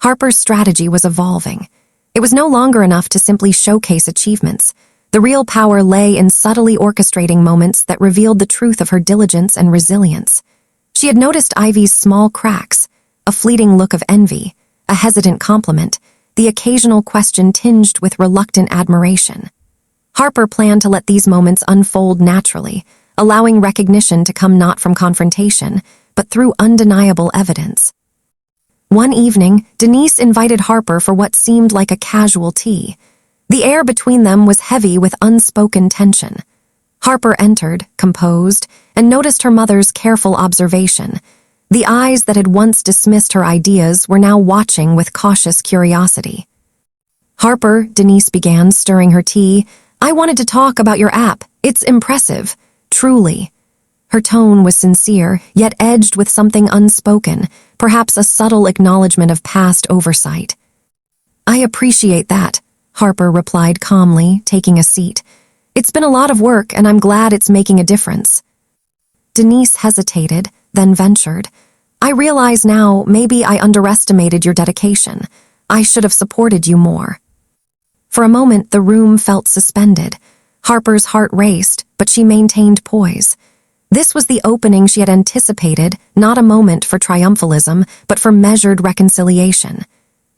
Harper's strategy was evolving. It was no longer enough to simply showcase achievements. The real power lay in subtly orchestrating moments that revealed the truth of her diligence and resilience. She had noticed Ivy's small cracks, a fleeting look of envy, a hesitant compliment, the occasional question tinged with reluctant admiration. Harper planned to let these moments unfold naturally, allowing recognition to come not from confrontation, but through undeniable evidence. One evening, Denise invited Harper for what seemed like a casual tea. The air between them was heavy with unspoken tension. Harper entered, composed, and noticed her mother's careful observation. The eyes that had once dismissed her ideas were now watching with cautious curiosity. "Harper," Denise began, stirring her tea, "I wanted to talk about your app. It's impressive. Truly." Her tone was sincere, yet edged with something unspoken, perhaps a subtle acknowledgement of past oversight. "I appreciate that," Harper replied calmly, taking a seat. "It's been a lot of work, and I'm glad it's making a difference." Denise hesitated, then ventured, "I realize now maybe I underestimated your dedication. I should have supported you more." For a moment, the room felt suspended. Harper's heart raced, but she maintained poise. This was the opening she had anticipated, not a moment for triumphalism, but for measured reconciliation.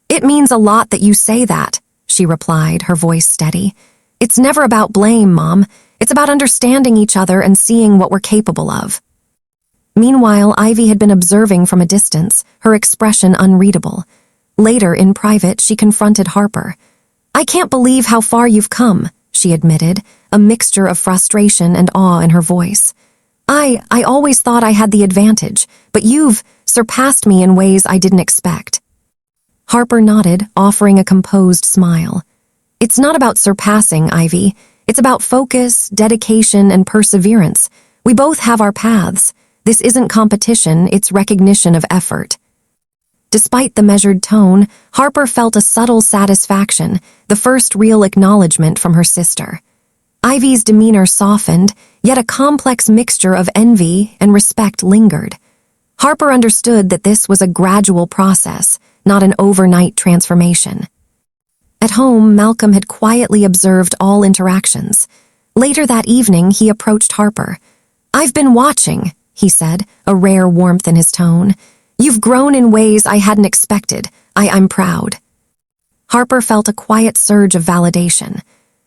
"It means a lot that you say that," she replied, her voice steady. "It's never about blame, Mom. It's about understanding each other and seeing what we're capable of." Meanwhile, Ivy had been observing from a distance, her expression unreadable. Later, in private, she confronted Harper. "I can't believe how far you've come," she admitted, a mixture of frustration and awe in her voice. I always thought I had the advantage, but you've surpassed me in ways I didn't expect." Harper nodded, offering a composed smile. "It's not about surpassing, Ivy. It's about focus, dedication, and perseverance. We both have our paths. This isn't competition, it's recognition of effort." Despite the measured tone, Harper felt a subtle satisfaction, the first real acknowledgement from her sister. Ivy's demeanor softened, yet a complex mixture of envy and respect lingered. Harper understood that this was a gradual process, not an overnight transformation. At home, Malcolm had quietly observed all interactions. Later that evening, he approached Harper. "I've been watching," he said, a rare warmth in his tone. "You've grown in ways I hadn't expected. I'm proud." Harper felt a quiet surge of validation.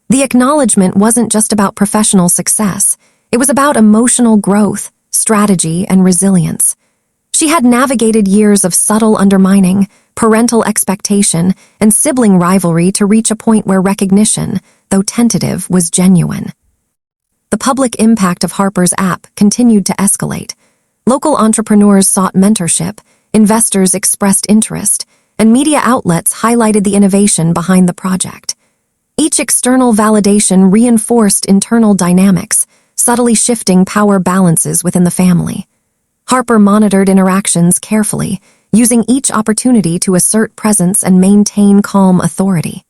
The acknowledgement wasn't just about professional success. It was about emotional growth, strategy, and resilience. She had navigated years of subtle undermining, parental expectation, and sibling rivalry to reach a point where recognition, though tentative, was genuine. The public impact of Harper's app continued to escalate. Local entrepreneurs sought mentorship, investors expressed interest, and media outlets highlighted the innovation behind the project. Each external validation reinforced internal dynamics, subtly shifting power balances within the family. Harper monitored interactions carefully, using each opportunity to assert presence and maintain calm authority.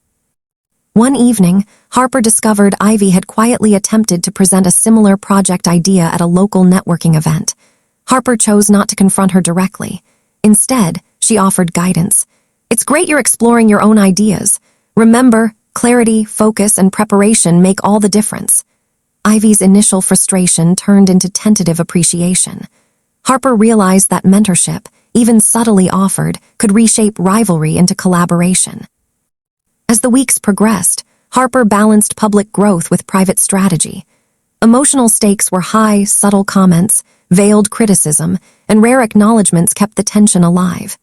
One evening, Harper discovered Ivy had quietly attempted to present a similar project idea at a local networking event. Harper chose not to confront her directly. Instead, she offered guidance. "It's great you're exploring your own ideas. Remember, clarity, focus, and preparation make all the difference." Ivy's initial frustration turned into tentative appreciation. Harper realized that mentorship, even subtly offered, could reshape rivalry into collaboration. As the weeks progressed, Harper balanced public growth with private strategy. Emotional stakes were high, subtle comments, veiled criticism, and rare acknowledgments kept the tension alive.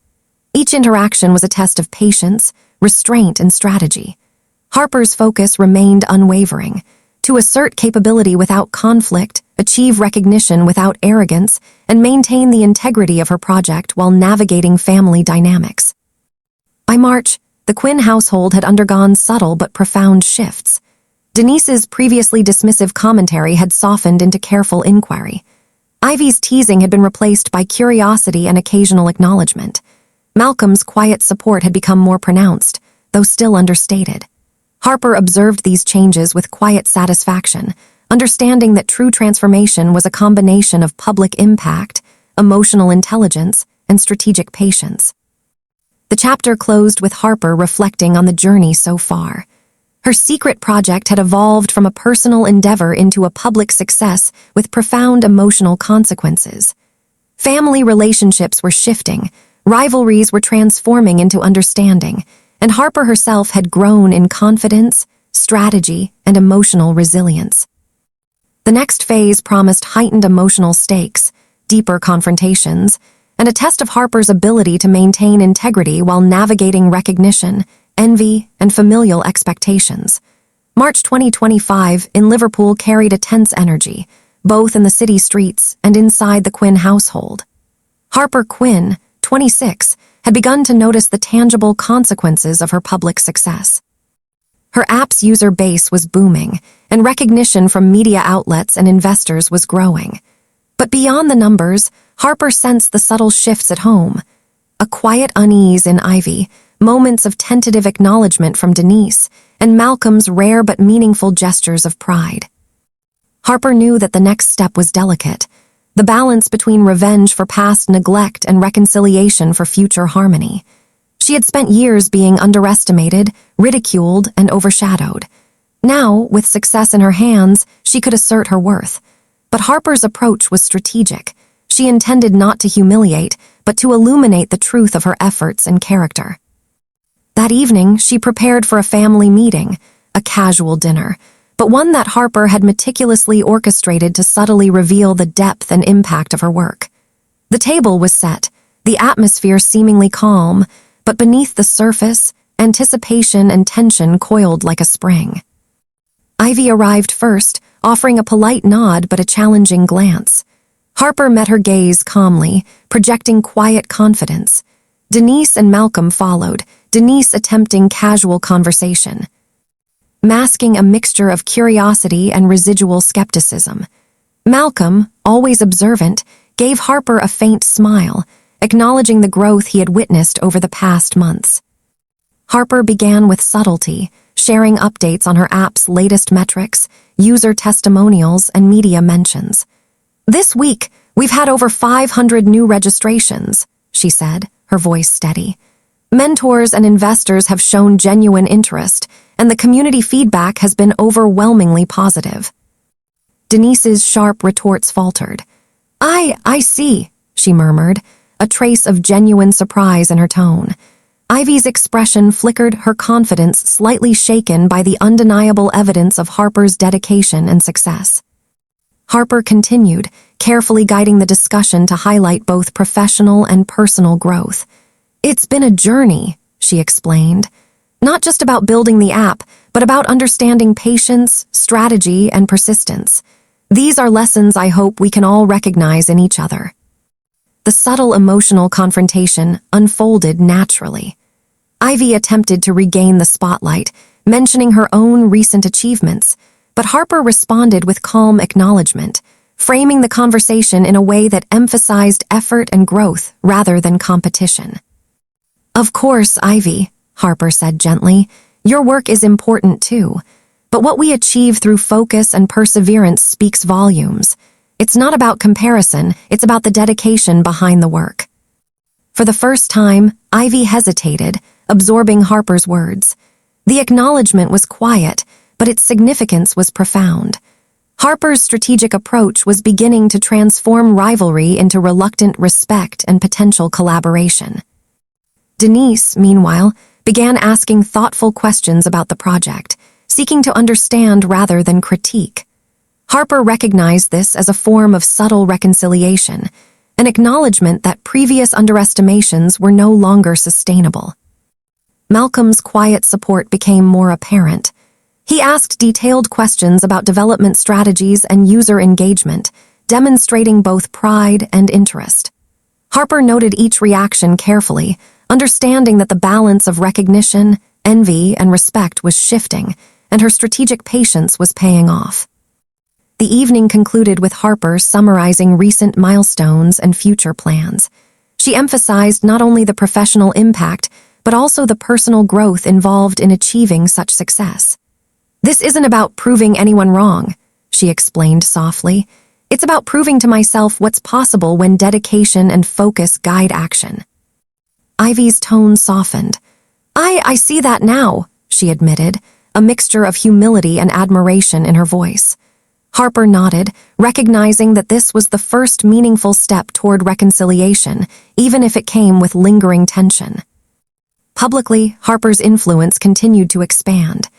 Each interaction was a test of patience, restraint, and strategy. Harper's focus remained unwavering: to assert capability without conflict, achieve recognition without arrogance, and maintain the integrity of her project while navigating family dynamics. By March, the Quinn household had undergone subtle but profound shifts. Denise's previously dismissive commentary had softened into careful inquiry. Ivy's teasing had been replaced by curiosity and occasional acknowledgement. Malcolm's quiet support had become more pronounced, though still understated. Harper observed these changes with quiet satisfaction, understanding that true transformation was a combination of public impact, emotional intelligence, and strategic patience. The chapter closed with Harper reflecting on the journey so far. Her secret project had evolved from a personal endeavor into a public success with profound emotional consequences. Family relationships were shifting, rivalries were transforming into understanding, and Harper herself had grown in confidence, strategy, and emotional resilience. The next phase promised heightened emotional stakes, deeper confrontations, and a test of Harper's ability to maintain integrity while navigating recognition, envy, and familial expectations. March 2025 in Liverpool carried a tense energy, both in the city streets and inside the Quinn household. Harper Quinn, 26, had begun to notice the tangible consequences of her public success. Her app's user base was booming, and recognition from media outlets and investors was growing. But beyond the numbers, Harper sensed the subtle shifts at home. A quiet unease in Ivy, moments of tentative acknowledgement from Denise, and Malcolm's rare but meaningful gestures of pride. Harper knew that the next step was delicate, the balance between revenge for past neglect and reconciliation for future harmony. She had spent years being underestimated, ridiculed, and overshadowed. Now, with success in her hands, she could assert her worth. But Harper's approach was strategic. She intended not to humiliate, but to illuminate the truth of her efforts and character. That evening, she prepared for a family meeting, a casual dinner, but one that Harper had meticulously orchestrated to subtly reveal the depth and impact of her work. The table was set, the atmosphere seemingly calm, but beneath the surface, anticipation and tension coiled like a spring. Ivy arrived first, offering a polite nod but a challenging glance. Harper met her gaze calmly, projecting quiet confidence. Denise and Malcolm followed, Denise attempting casual conversation, masking a mixture of curiosity and residual skepticism. Malcolm, always observant, gave Harper a faint smile, acknowledging the growth he had witnessed over the past months. Harper began with subtlety, sharing updates on her app's latest metrics, user testimonials, and media mentions. "This week, we've had over 500 new registrations," she said, her voice steady. "Mentors and investors have shown genuine interest, and the community feedback has been overwhelmingly positive." Denise's sharp retorts faltered. I see," she murmured, a trace of genuine surprise in her tone. Ivy's expression flickered, her confidence slightly shaken by the undeniable evidence of Harper's dedication and success. Harper continued, carefully guiding the discussion to highlight both professional and personal growth. "It's been a journey," she explained. "Not just about building the app, but about understanding patience, strategy, and persistence. These are lessons I hope we can all recognize in each other." The subtle emotional confrontation unfolded naturally. Ivy attempted to regain the spotlight, mentioning her own recent achievements, but Harper responded with calm acknowledgement, framing the conversation in a way that emphasized effort and growth rather than competition. "Of course, Ivy," Harper said gently, "your work is important too, but what we achieve through focus and perseverance speaks volumes. It's not about comparison, it's about the dedication behind the work." For the first time, Ivy hesitated, absorbing Harper's words. The acknowledgement was quiet, but its significance was profound. Harper's strategic approach was beginning to transform rivalry into reluctant respect and potential collaboration. Denise, meanwhile, began asking thoughtful questions about the project, seeking to understand rather than critique. Harper recognized this as a form of subtle reconciliation, an acknowledgement that previous underestimations were no longer sustainable. Malcolm's quiet support became more apparent. He asked detailed questions about development strategies and user engagement, demonstrating both pride and interest. Harper noted each reaction carefully, understanding that the balance of recognition, envy, and respect was shifting, and her strategic patience was paying off. The evening concluded with Harper summarizing recent milestones and future plans. She emphasized not only the professional impact, but also the personal growth involved in achieving such success. "This isn't about proving anyone wrong," she explained softly. "It's about proving to myself what's possible when dedication and focus guide action." Ivy's tone softened. I see that now," she admitted, a mixture of humility and admiration in her voice. Harper nodded, recognizing that this was the first meaningful step toward reconciliation, even if it came with lingering tension. Publicly, Harper's influence continued to expand.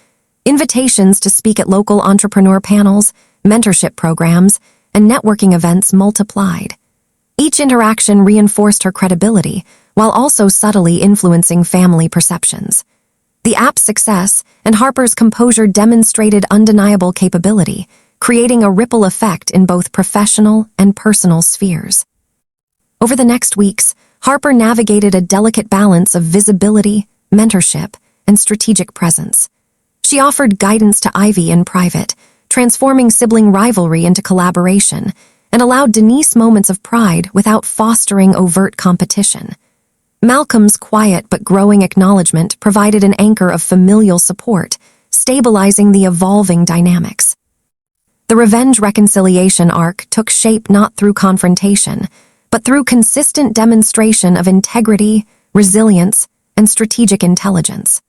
Invitations to speak at local entrepreneur panels, mentorship programs, and networking events multiplied. Each interaction reinforced her credibility, while also subtly influencing family perceptions. The app's success and Harper's composure demonstrated undeniable capability, creating a ripple effect in both professional and personal spheres. Over the next weeks, Harper navigated a delicate balance of visibility, mentorship, and strategic presence. She offered guidance to Ivy in private, transforming sibling rivalry into collaboration, and allowed Denise moments of pride without fostering overt competition. Malcolm's quiet but growing acknowledgement provided an anchor of familial support, stabilizing the evolving dynamics. The revenge-reconciliation arc took shape not through confrontation, but through consistent demonstration of integrity, resilience, and strategic intelligence.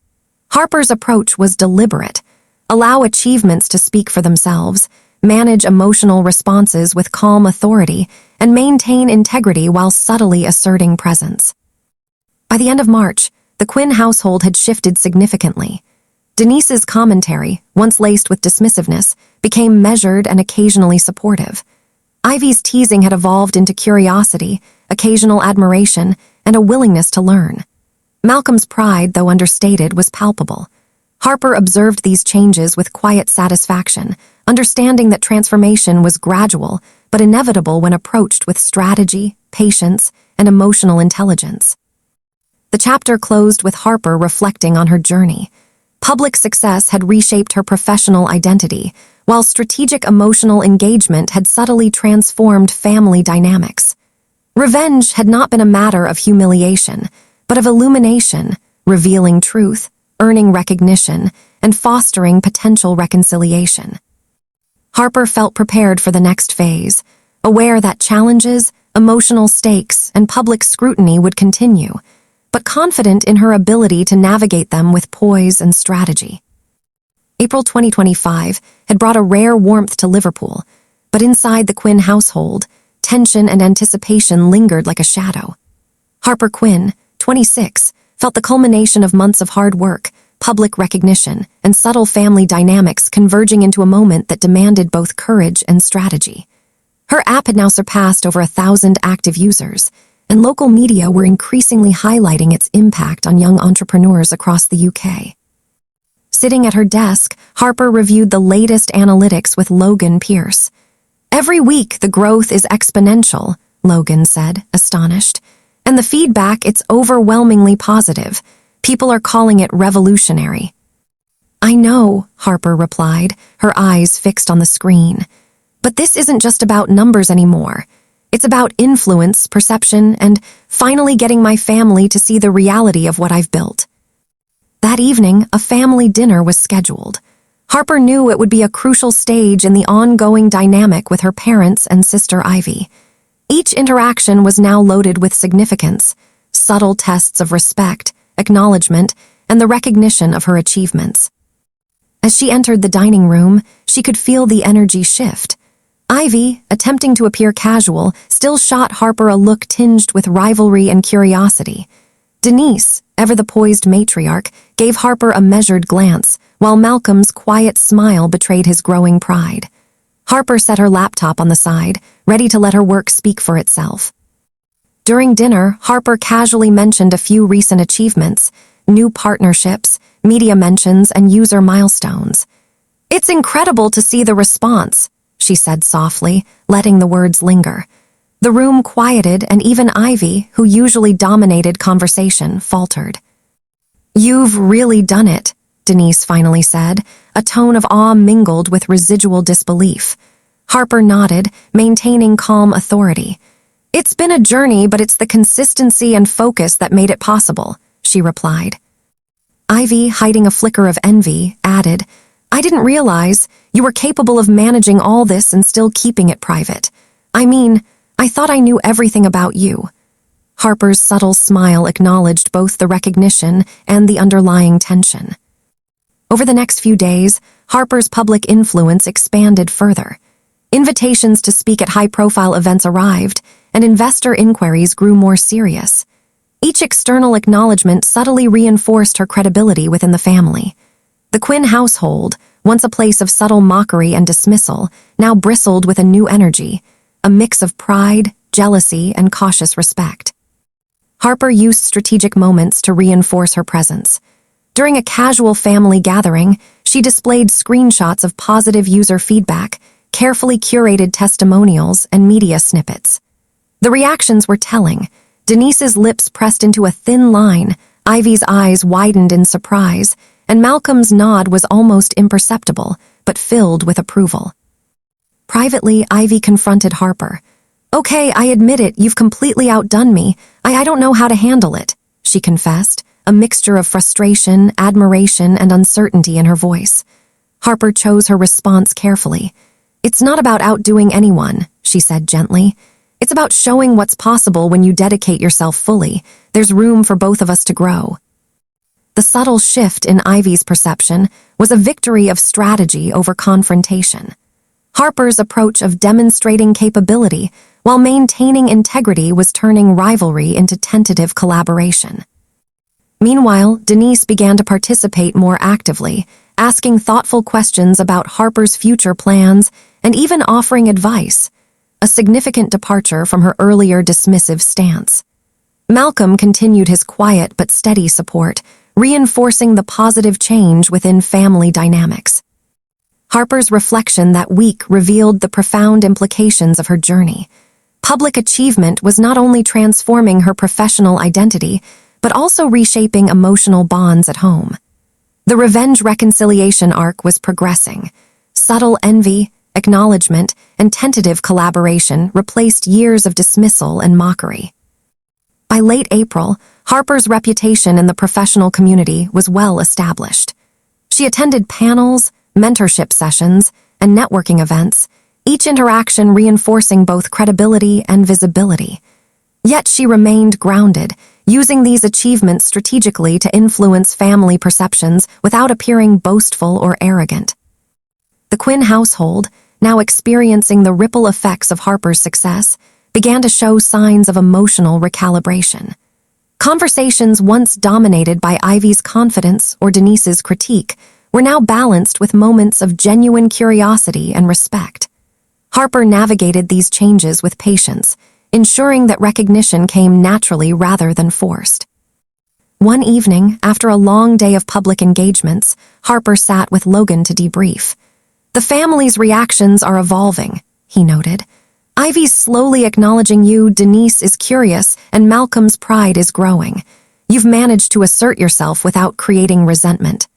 Harper's approach was deliberate: allow achievements to speak for themselves, manage emotional responses with calm authority, and maintain integrity while subtly asserting presence. By the end of March, the Quinn household had shifted significantly. Denise's commentary, once laced with dismissiveness, became measured and occasionally supportive. Ivy's teasing had evolved into curiosity, occasional admiration, and a willingness to learn. Malcolm's pride, though understated, was palpable. Harper observed these changes with quiet satisfaction, understanding that transformation was gradual but inevitable when approached with strategy, patience, and emotional intelligence. The chapter closed with Harper reflecting on her journey. Public success had reshaped her professional identity, while strategic emotional engagement had subtly transformed family dynamics. Revenge had not been a matter of humiliation, but of illumination, revealing truth, earning recognition, and fostering potential reconciliation. Harper felt prepared for the next phase, aware that challenges, emotional stakes, and public scrutiny would continue, but confident in her ability to navigate them with poise and strategy. April 2025 had brought a rare warmth to Liverpool, but inside the Quinn household, tension and anticipation lingered like a shadow. Harper Quinn, 26, felt the culmination of months of hard work, public recognition, and subtle family dynamics converging into a moment that demanded both courage and strategy. Her app had now surpassed over 1,000 active users, and local media were increasingly highlighting its impact on young entrepreneurs across the UK. Sitting at her desk, Harper reviewed the latest analytics with Logan Pierce. "Every week, the growth is exponential," Logan said, astonished. "And the feedback, it's overwhelmingly positive. People are calling it revolutionary." "I know," Harper replied, her eyes fixed on the screen. "But this isn't just about numbers anymore. It's about influence, perception, and finally getting my family to see the reality of what I've built." That evening, a family dinner was scheduled. Harper knew it would be a crucial stage in the ongoing dynamic with her parents and sister Ivy. Each interaction was now loaded with significance, subtle tests of respect, acknowledgement, and the recognition of her achievements. As she entered the dining room, she could feel the energy shift. Ivy, attempting to appear casual, still shot Harper a look tinged with rivalry and curiosity. Denise, ever the poised matriarch, gave Harper a measured glance, while Malcolm's quiet smile betrayed his growing pride. Harper set her laptop on the side, ready to let her work speak for itself. During dinner, Harper casually mentioned a few recent achievements, new partnerships, media mentions, and user milestones. "It's incredible to see the response," she said softly, letting the words linger. The room quieted, and even Ivy, who usually dominated conversation, faltered. "You've really done it," Denise finally said, a tone of awe mingled with residual disbelief. Harper nodded, maintaining calm authority. "It's been a journey, but it's the consistency and focus that made it possible," she replied. Ivy, hiding a flicker of envy, added, "I didn't realize you were capable of managing all this and still keeping it private. I mean, I thought I knew everything about you." Harper's subtle smile acknowledged both the recognition and the underlying tension. Over the next few days, Harper's public influence expanded further. Invitations to speak at high-profile events arrived, and investor inquiries grew more serious. Each external acknowledgement subtly reinforced her credibility within the family. The Quinn household, once a place of subtle mockery and dismissal, now bristled with a new energy, a mix of pride, jealousy, and cautious respect. Harper used strategic moments to reinforce her presence. During a casual family gathering, she displayed screenshots of positive user feedback, carefully curated testimonials, and media snippets. The reactions were telling. Denise's lips pressed into a thin line, Ivy's eyes widened in surprise, and Malcolm's nod was almost imperceptible, but filled with approval. Privately, Ivy confronted Harper. "Okay, I admit it, you've completely outdone me. I don't know how to handle it," she confessed, a mixture of frustration, admiration, and uncertainty in her voice. Harper chose her response carefully. "It's not about outdoing anyone," she said gently. "It's about showing what's possible when you dedicate yourself fully. There's room for both of us to grow." The subtle shift in Ivy's perception was a victory of strategy over confrontation. Harper's approach of demonstrating capability while maintaining integrity was turning rivalry into tentative collaboration. Meanwhile, Denise began to participate more actively, asking thoughtful questions about Harper's future plans and even offering advice, a significant departure from her earlier dismissive stance. Malcolm continued his quiet but steady support, reinforcing the positive change within family dynamics. Harper's reflection that week revealed the profound implications of her journey. Public achievement was not only transforming her professional identity, but also reshaping emotional bonds at home. The revenge-reconciliation arc was progressing. Subtle envy, acknowledgement, and tentative collaboration replaced years of dismissal and mockery. By late April, Harper's reputation in the professional community was well established. She attended panels, mentorship sessions, and networking events, each interaction reinforcing both credibility and visibility. Yet she remained grounded, using these achievements strategically to influence family perceptions without appearing boastful or arrogant. The Quinn household, now experiencing the ripple effects of Harper's success, began to show signs of emotional recalibration. Conversations once dominated by Ivy's confidence or Denise's critique were now balanced with moments of genuine curiosity and respect. Harper navigated these changes with patience, ensuring that recognition came naturally rather than forced. One evening, after a long day of public engagements, Harper sat with Logan to debrief. "The family's reactions are evolving," he noted. "Ivy's slowly acknowledging you, Denise is curious, and Malcolm's pride is growing. You've managed to assert yourself without creating resentment."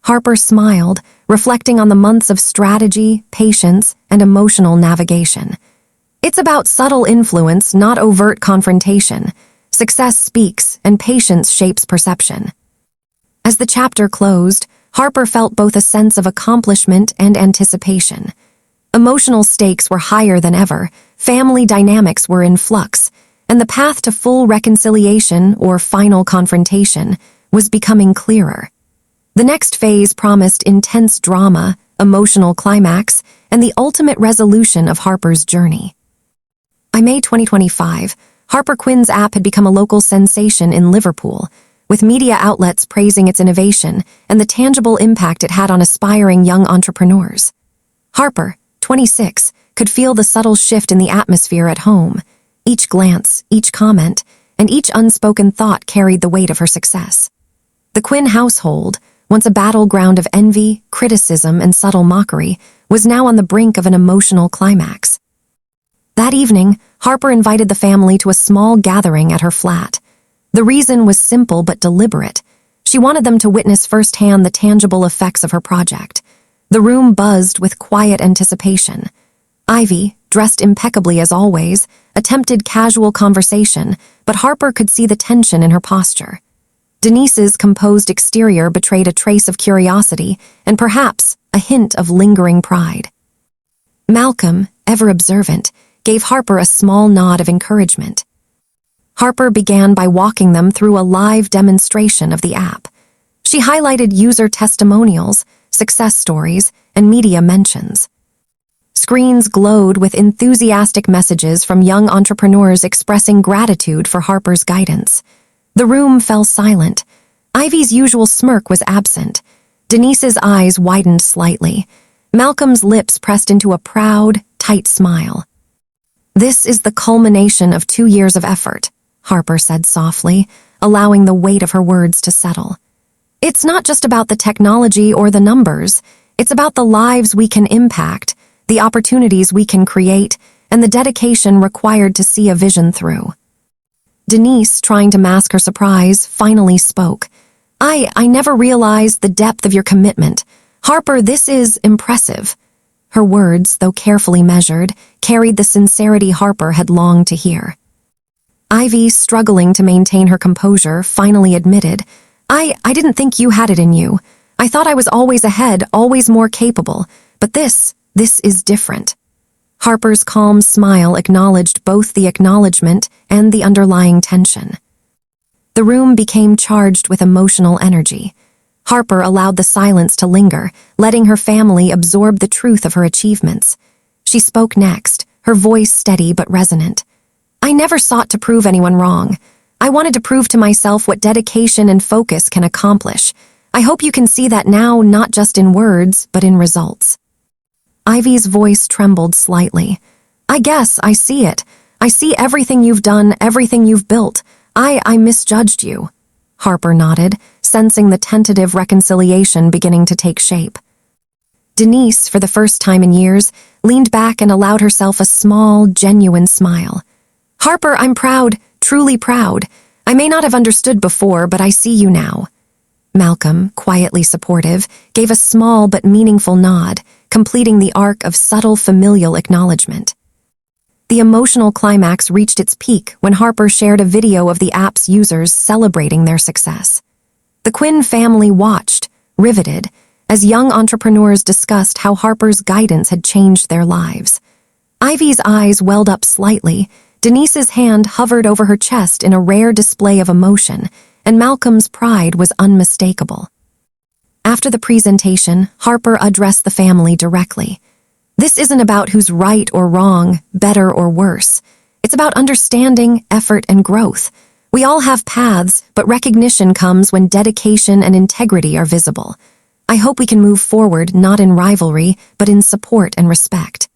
Harper smiled, reflecting on the months of strategy, patience, and emotional navigation. "It's about subtle influence, not overt confrontation. Success speaks, and patience shapes perception." As the chapter closed, Harper felt both a sense of accomplishment and anticipation. Emotional stakes were higher than ever, family dynamics were in flux, and the path to full reconciliation or final confrontation was becoming clearer. The next phase promised intense drama, emotional climax, and the ultimate resolution of Harper's journey. By May 2025, Harper Quinn's app had become a local sensation in Liverpool, with media outlets praising its innovation and the tangible impact it had on aspiring young entrepreneurs. Harper, 26, could feel the subtle shift in the atmosphere at home. Each glance, each comment, and each unspoken thought carried the weight of her success. The Quinn household, once a battleground of envy, criticism, and subtle mockery, was now on the brink of an emotional climax. That evening, Harper invited the family to a small gathering at her flat. The reason was simple but deliberate. She wanted them to witness firsthand the tangible effects of her project. The room buzzed with quiet anticipation. Ivy, dressed impeccably as always, attempted casual conversation, but Harper could see the tension in her posture. Denise's composed exterior betrayed a trace of curiosity and perhaps a hint of lingering pride. Malcolm, ever observant, gave Harper a small nod of encouragement. Harper began by walking them through a live demonstration of the app. She highlighted user testimonials, success stories, and media mentions. Screens glowed with enthusiastic messages from young entrepreneurs expressing gratitude for Harper's guidance. The room fell silent. Ivy's usual smirk was absent. Denise's eyes widened slightly. Malcolm's lips pressed into a proud, tight smile. "This is the culmination of 2 years of effort," Harper said softly, allowing the weight of her words to settle. "It's not just about the technology or the numbers. It's about the lives we can impact, the opportunities we can create, and the dedication required to see a vision through." Denise, trying to mask her surprise, finally spoke. I never realized the depth of your commitment. Harper, this is impressive." Her words, though carefully measured, carried the sincerity Harper had longed to hear. Ivy, struggling to maintain her composure, finally admitted, I didn't think you had it in you. I thought I was always ahead, always more capable. But this is different." Harper's calm smile acknowledged both the acknowledgement and the underlying tension. The room became charged with emotional energy. Harper allowed the silence to linger, letting her family absorb the truth of her achievements. She spoke next, her voice steady but resonant. "I never sought to prove anyone wrong. I wanted to prove to myself what dedication and focus can accomplish. I hope you can see that now, not just in words, but in results." Ivy's voice trembled slightly. "I guess I see it. I see everything you've done, everything you've built. I misjudged you." Harper nodded, sensing the tentative reconciliation beginning to take shape. Denise, for the first time in years, leaned back and allowed herself a small, genuine smile. "Harper, I'm proud, truly proud. I may not have understood before, but I see you now." Malcolm, quietly supportive, gave a small but meaningful nod, completing the arc of subtle familial acknowledgement. The emotional climax reached its peak when Harper shared a video of the app's users celebrating their success. The Quinn family watched, riveted, as young entrepreneurs discussed how Harper's guidance had changed their lives. Ivy's eyes welled up slightly, Denise's hand hovered over her chest in a rare display of emotion, and Malcolm's pride was unmistakable. After the presentation, Harper addressed the family directly. "This isn't about who's right or wrong, better or worse. It's about understanding, effort, and growth. We all have paths, but recognition comes when dedication and integrity are visible. I hope we can move forward not in rivalry, but in support and respect."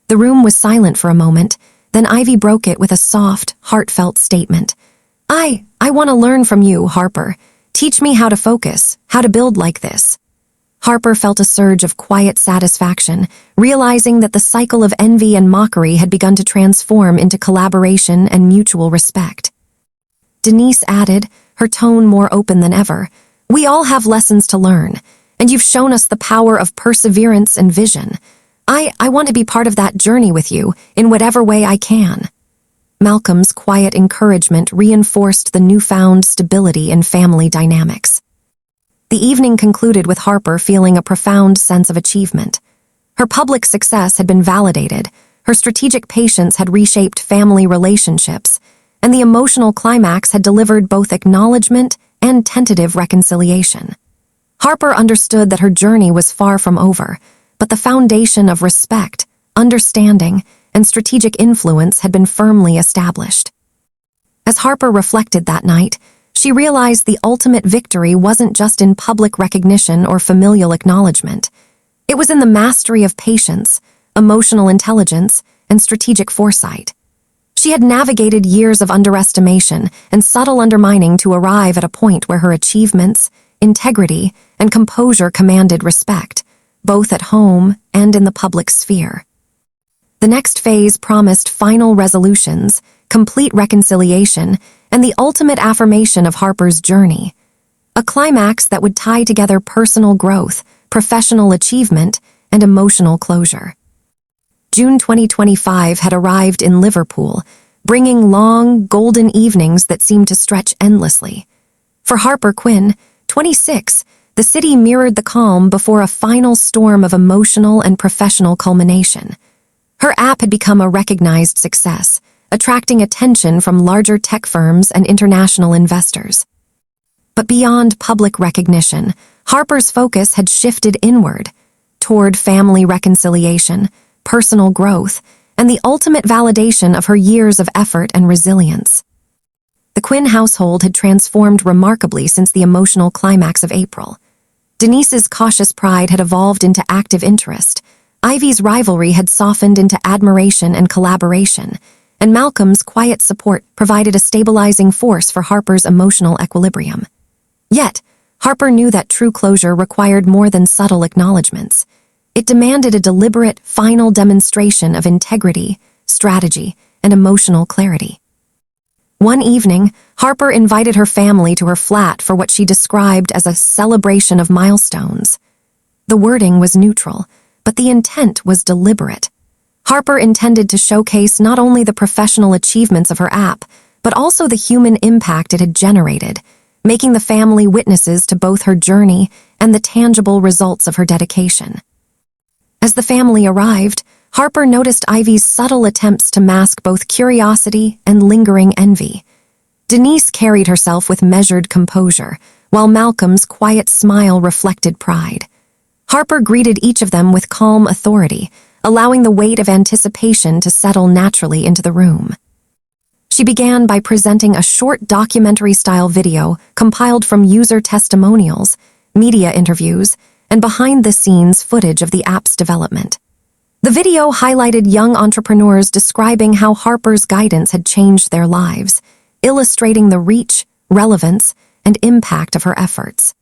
The room was silent for a moment, then Ivy broke it with a soft, heartfelt statement. I want to learn from you, Harper. Teach me how to focus, how to build like this." Harper felt a surge of quiet satisfaction, realizing that the cycle of envy and mockery had begun to transform into collaboration and mutual respect. Denise added, her tone more open than ever, "We all have lessons to learn, and you've shown us the power of perseverance and vision. I want to be part of that journey with you, in whatever way I can." Malcolm's quiet encouragement reinforced the newfound stability in family dynamics. The evening concluded with Harper feeling a profound sense of achievement. Her public success had been validated, her strategic patience had reshaped family relationships, and the emotional climax had delivered both acknowledgement and tentative reconciliation. Harper understood that her journey was far from over, but the foundation of respect, understanding, and strategic influence had been firmly established. As Harper reflected that night, she realized the ultimate victory wasn't just in public recognition or familial acknowledgement. It was in the mastery of patience, emotional intelligence, and strategic foresight. She had navigated years of underestimation and subtle undermining to arrive at a point where her achievements, integrity, and composure commanded respect, both at home and in the public sphere. The next phase promised final resolutions, complete reconciliation, and the ultimate affirmation of Harper's journey. A climax that would tie together personal growth, professional achievement, and emotional closure. June 2025 had arrived in Liverpool, bringing long, golden evenings that seemed to stretch endlessly. For Harper Quinn, 26, the city mirrored the calm before a final storm of emotional and professional culmination. Her app had become a recognized success, attracting attention from larger tech firms and international investors. But beyond public recognition, Harper's focus had shifted inward, toward family reconciliation, personal growth, and the ultimate validation of her years of effort and resilience. The Quinn household had transformed remarkably since the emotional climax of April. Denise's cautious pride had evolved into active interest. Ivy's rivalry had softened into admiration and collaboration, and Malcolm's quiet support provided a stabilizing force for Harper's emotional equilibrium. Yet, Harper knew that true closure required more than subtle acknowledgments. It demanded a deliberate, final demonstration of integrity, strategy, and emotional clarity. One evening, Harper invited her family to her flat for what she described as a celebration of milestones. The wording was neutral, but the intent was deliberate. Harper intended to showcase not only the professional achievements of her app, but also the human impact it had generated, making the family witnesses to both her journey and the tangible results of her dedication. As the family arrived, Harper noticed Ivy's subtle attempts to mask both curiosity and lingering envy. Denise carried herself with measured composure, while Malcolm's quiet smile reflected pride. Harper greeted each of them with calm authority, allowing the weight of anticipation to settle naturally into the room. She began by presenting a short documentary-style video compiled from user testimonials, media interviews, and behind-the-scenes footage of the app's development. The video highlighted young entrepreneurs describing how Harper's guidance had changed their lives, illustrating the reach, relevance, and impact of her efforts.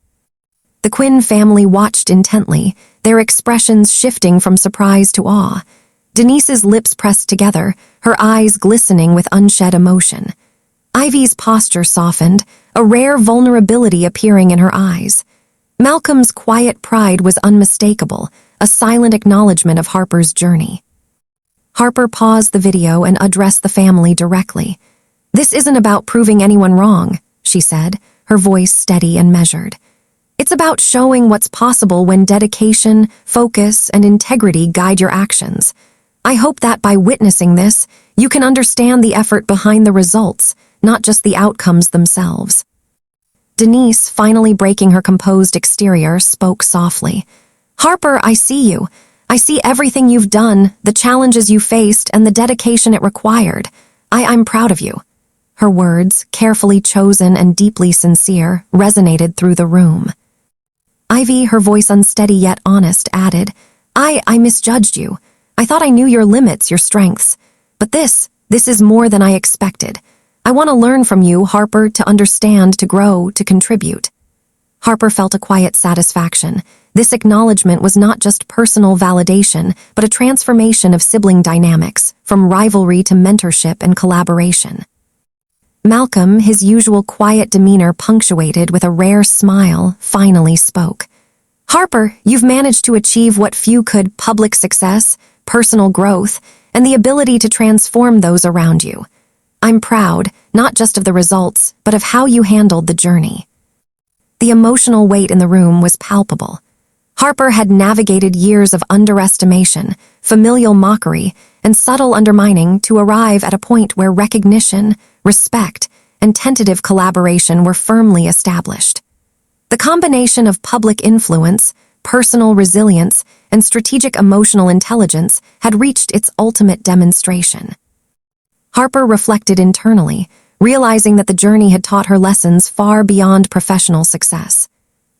The Quinn family watched intently, their expressions shifting from surprise to awe. Denise's lips pressed together, her eyes glistening with unshed emotion. Ivy's posture softened, a rare vulnerability appearing in her eyes. Malcolm's quiet pride was unmistakable, a silent acknowledgement of Harper's journey. Harper paused the video and addressed the family directly. "This isn't about proving anyone wrong," she said, her voice steady and measured. "It's about showing what's possible when dedication, focus, and integrity guide your actions. I hope that by witnessing this, you can understand the effort behind the results, not just the outcomes themselves." Denise, finally breaking her composed exterior, spoke softly. "Harper, I see you. I see everything you've done, the challenges you faced, and the dedication it required. I'm proud of you." Her words, carefully chosen and deeply sincere, resonated through the room. Ivy, her voice unsteady yet honest, added, I misjudged you. I thought I knew your limits, your strengths. But this is more than I expected. I want to learn from you, Harper, to understand, to grow, to contribute." Harper felt a quiet satisfaction. This acknowledgement was not just personal validation, but a transformation of sibling dynamics, from rivalry to mentorship and collaboration. Malcolm, his usual quiet demeanor punctuated with a rare smile, finally spoke. "Harper, you've managed to achieve what few could: public success, personal growth, and the ability to transform those around you. I'm proud, not just of the results, but of how you handled the journey." The emotional weight in the room was palpable. Harper had navigated years of underestimation, familial mockery, and subtle undermining to arrive at a point where recognition, respect, and tentative collaboration were firmly established. The combination of public influence, personal resilience, and strategic emotional intelligence had reached its ultimate demonstration. Harper reflected internally, realizing that the journey had taught her lessons far beyond professional success.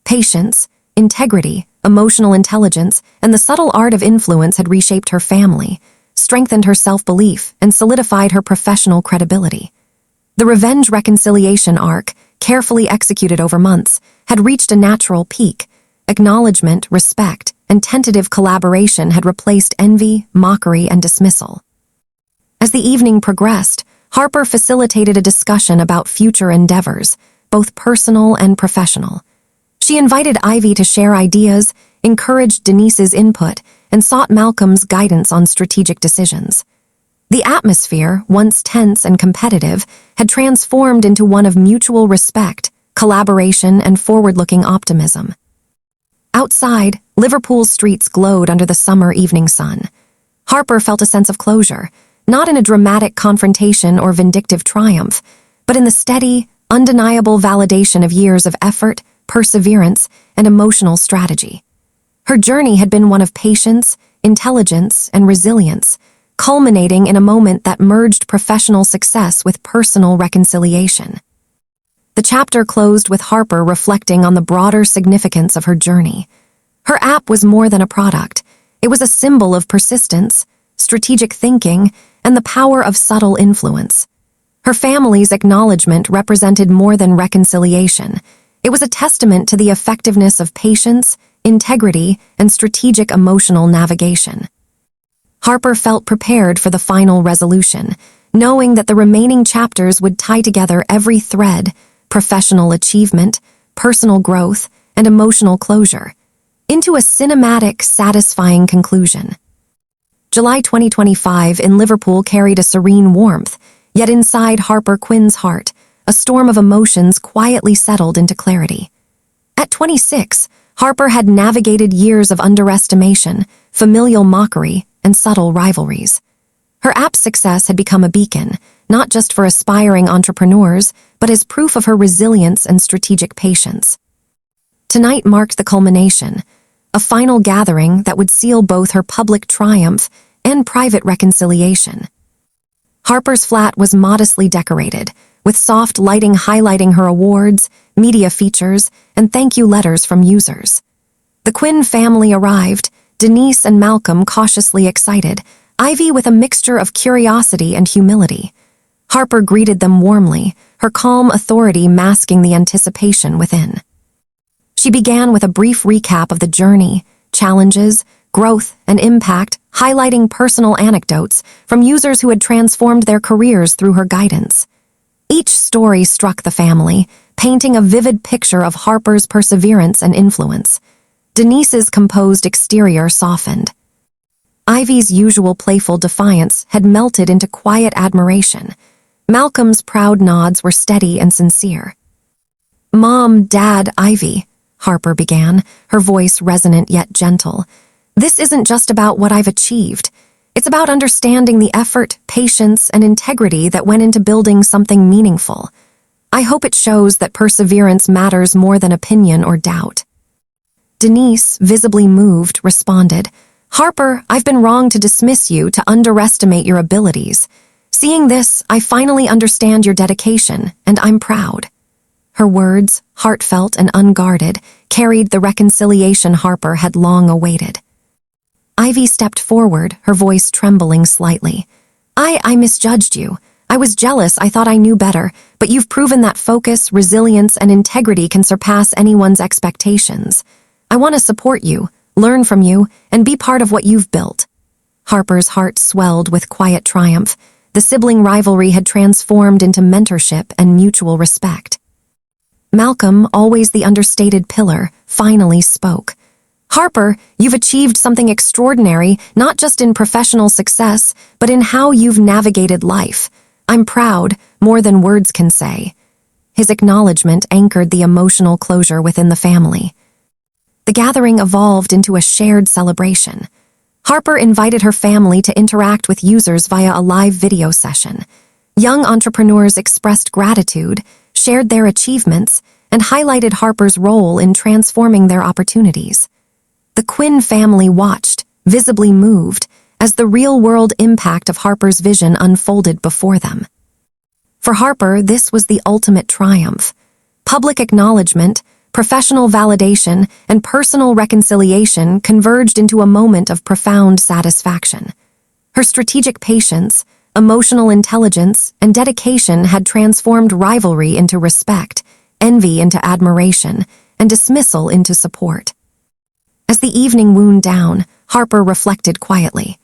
Patience, integrity, emotional intelligence, and the subtle art of influence had reshaped her family, strengthened her self-belief, and solidified her professional credibility. The revenge-reconciliation arc, carefully executed over months, had reached a natural peak. Acknowledgement, respect, and tentative collaboration had replaced envy, mockery, and dismissal. As the evening progressed, Harper facilitated a discussion about future endeavors, both personal and professional. She invited Ivy to share ideas, encouraged Denise's input, and sought Malcolm's guidance on strategic decisions. The atmosphere, once tense and competitive, had transformed into one of mutual respect, collaboration, and forward-looking optimism. Outside, Liverpool's streets glowed under the summer evening sun. Harper felt a sense of closure, not in a dramatic confrontation or vindictive triumph, but in the steady, undeniable validation of years of effort, perseverance, and emotional strategy. Her journey had been one of patience, intelligence, and resilience, culminating in a moment that merged professional success with personal reconciliation. The chapter closed with Harper reflecting on the broader significance of her journey. Her app was more than a product. It was a symbol of persistence, strategic thinking, and the power of subtle influence. Her family's acknowledgement represented more than reconciliation. It was a testament to the effectiveness of patience, integrity, and strategic emotional navigation. Harper felt prepared for the final resolution, knowing that the remaining chapters would tie together every thread: professional achievement, personal growth, and emotional closure, into a cinematic, satisfying conclusion. July 2025 in Liverpool carried a serene warmth, yet inside Harper Quinn's heart, a storm of emotions quietly settled into clarity. At 26, Harper had navigated years of underestimation, familial mockery, and subtle rivalries. Her app's success had become a beacon, not just for aspiring entrepreneurs, but as proof of her resilience and strategic patience. Tonight marked the culmination, a final gathering that would seal both her public triumph and private reconciliation. Harper's flat was modestly decorated, with soft lighting highlighting her awards, media features, and thank you letters from users. The Quinn family arrived, Denise and Malcolm cautiously excited, Ivy with a mixture of curiosity and humility. Harper greeted them warmly, her calm authority masking the anticipation within. She began with a brief recap of the journey, challenges, growth, and impact, highlighting personal anecdotes from users who had transformed their careers through her guidance. Each story struck the family, painting a vivid picture of Harper's perseverance and influence. Denise's composed exterior softened. Ivy's usual playful defiance had melted into quiet admiration. Malcolm's proud nods were steady and sincere. "Mom, Dad, Ivy," Harper began, her voice resonant yet gentle. "This isn't just about what I've achieved. It's about understanding the effort, patience, and integrity that went into building something meaningful. I hope it shows that perseverance matters more than opinion or doubt." Denise, visibly moved, responded, "Harper, I've been wrong to dismiss you, to underestimate your abilities. Seeing this, I finally understand your dedication, and I'm proud." Her words, heartfelt and unguarded, carried the reconciliation Harper had long awaited. Ivy stepped forward, her voice trembling slightly. I misjudged you. I was jealous, I thought I knew better, but you've proven that focus, resilience, and integrity can surpass anyone's expectations. I want to support you, learn from you, and be part of what you've built." Harper's heart swelled with quiet triumph. The sibling rivalry had transformed into mentorship and mutual respect. Malcolm, always the understated pillar, finally spoke. "Harper, you've achieved something extraordinary, not just in professional success, but in how you've navigated life. I'm proud, more than words can say." His acknowledgement anchored the emotional closure within the family. The gathering evolved into a shared celebration. Harper invited her family to interact with users via a live video session. Young entrepreneurs expressed gratitude, shared their achievements, and highlighted Harper's role in transforming their opportunities. The Quinn family watched, visibly moved, as the real-world impact of Harper's vision unfolded before them. For Harper, this was the ultimate triumph. Public acknowledgement, professional validation, and personal reconciliation converged into a moment of profound satisfaction. Her strategic patience, emotional intelligence, and dedication had transformed rivalry into respect, envy into admiration, and dismissal into support. As the evening wound down, Harper reflected quietly.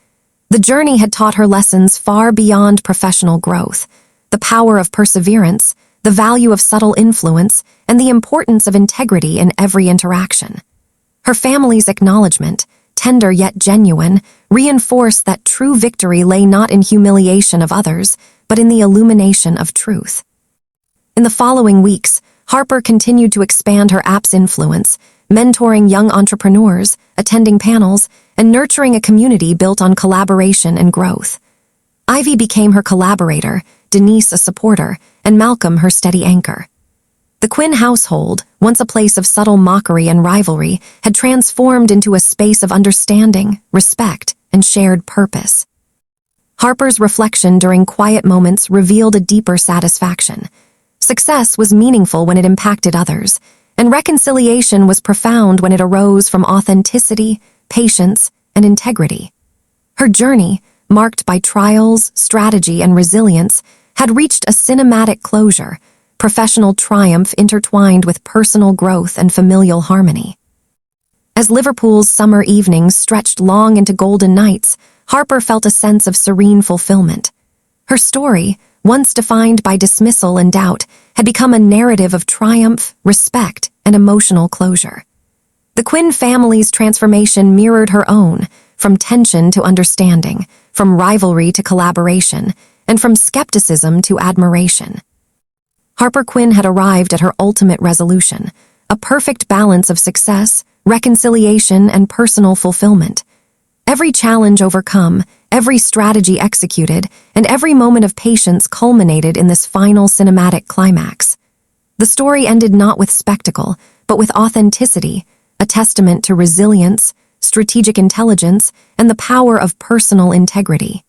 The journey had taught her lessons far beyond professional growth: the power of perseverance, the value of subtle influence, and the importance of integrity in every interaction. Her family's acknowledgement, tender yet genuine, reinforced that true victory lay not in humiliation of others, but in the illumination of truth. In the following weeks, Harper continued to expand her app's influence, mentoring young entrepreneurs, attending panels, and nurturing a community built on collaboration and growth. Ivy became her collaborator, Denise a supporter, and Malcolm her steady anchor. The Quinn household, once a place of subtle mockery and rivalry, had transformed into a space of understanding, respect, and shared purpose. Harper's reflection during quiet moments revealed a deeper satisfaction. Success was meaningful when it impacted others, and reconciliation was profound when it arose from authenticity, patience, and integrity. Her journey, marked by trials, strategy, and resilience, had reached a cinematic closure, professional triumph intertwined with personal growth and familial harmony. As Liverpool's summer evenings stretched long into golden nights, Harper felt a sense of serene fulfillment. Her story, once defined by dismissal and doubt, had become a narrative of triumph, respect, and emotional closure. The Quinn family's transformation mirrored her own, from tension to understanding, from rivalry to collaboration, and from skepticism to admiration. Harper Quinn had arrived at her ultimate resolution, a perfect balance of success, reconciliation, and personal fulfillment. Every challenge overcome, every strategy executed, and every moment of patience culminated in this final cinematic climax. The story ended not with spectacle, but with authenticity, a testament to resilience, strategic intelligence, and the power of personal integrity.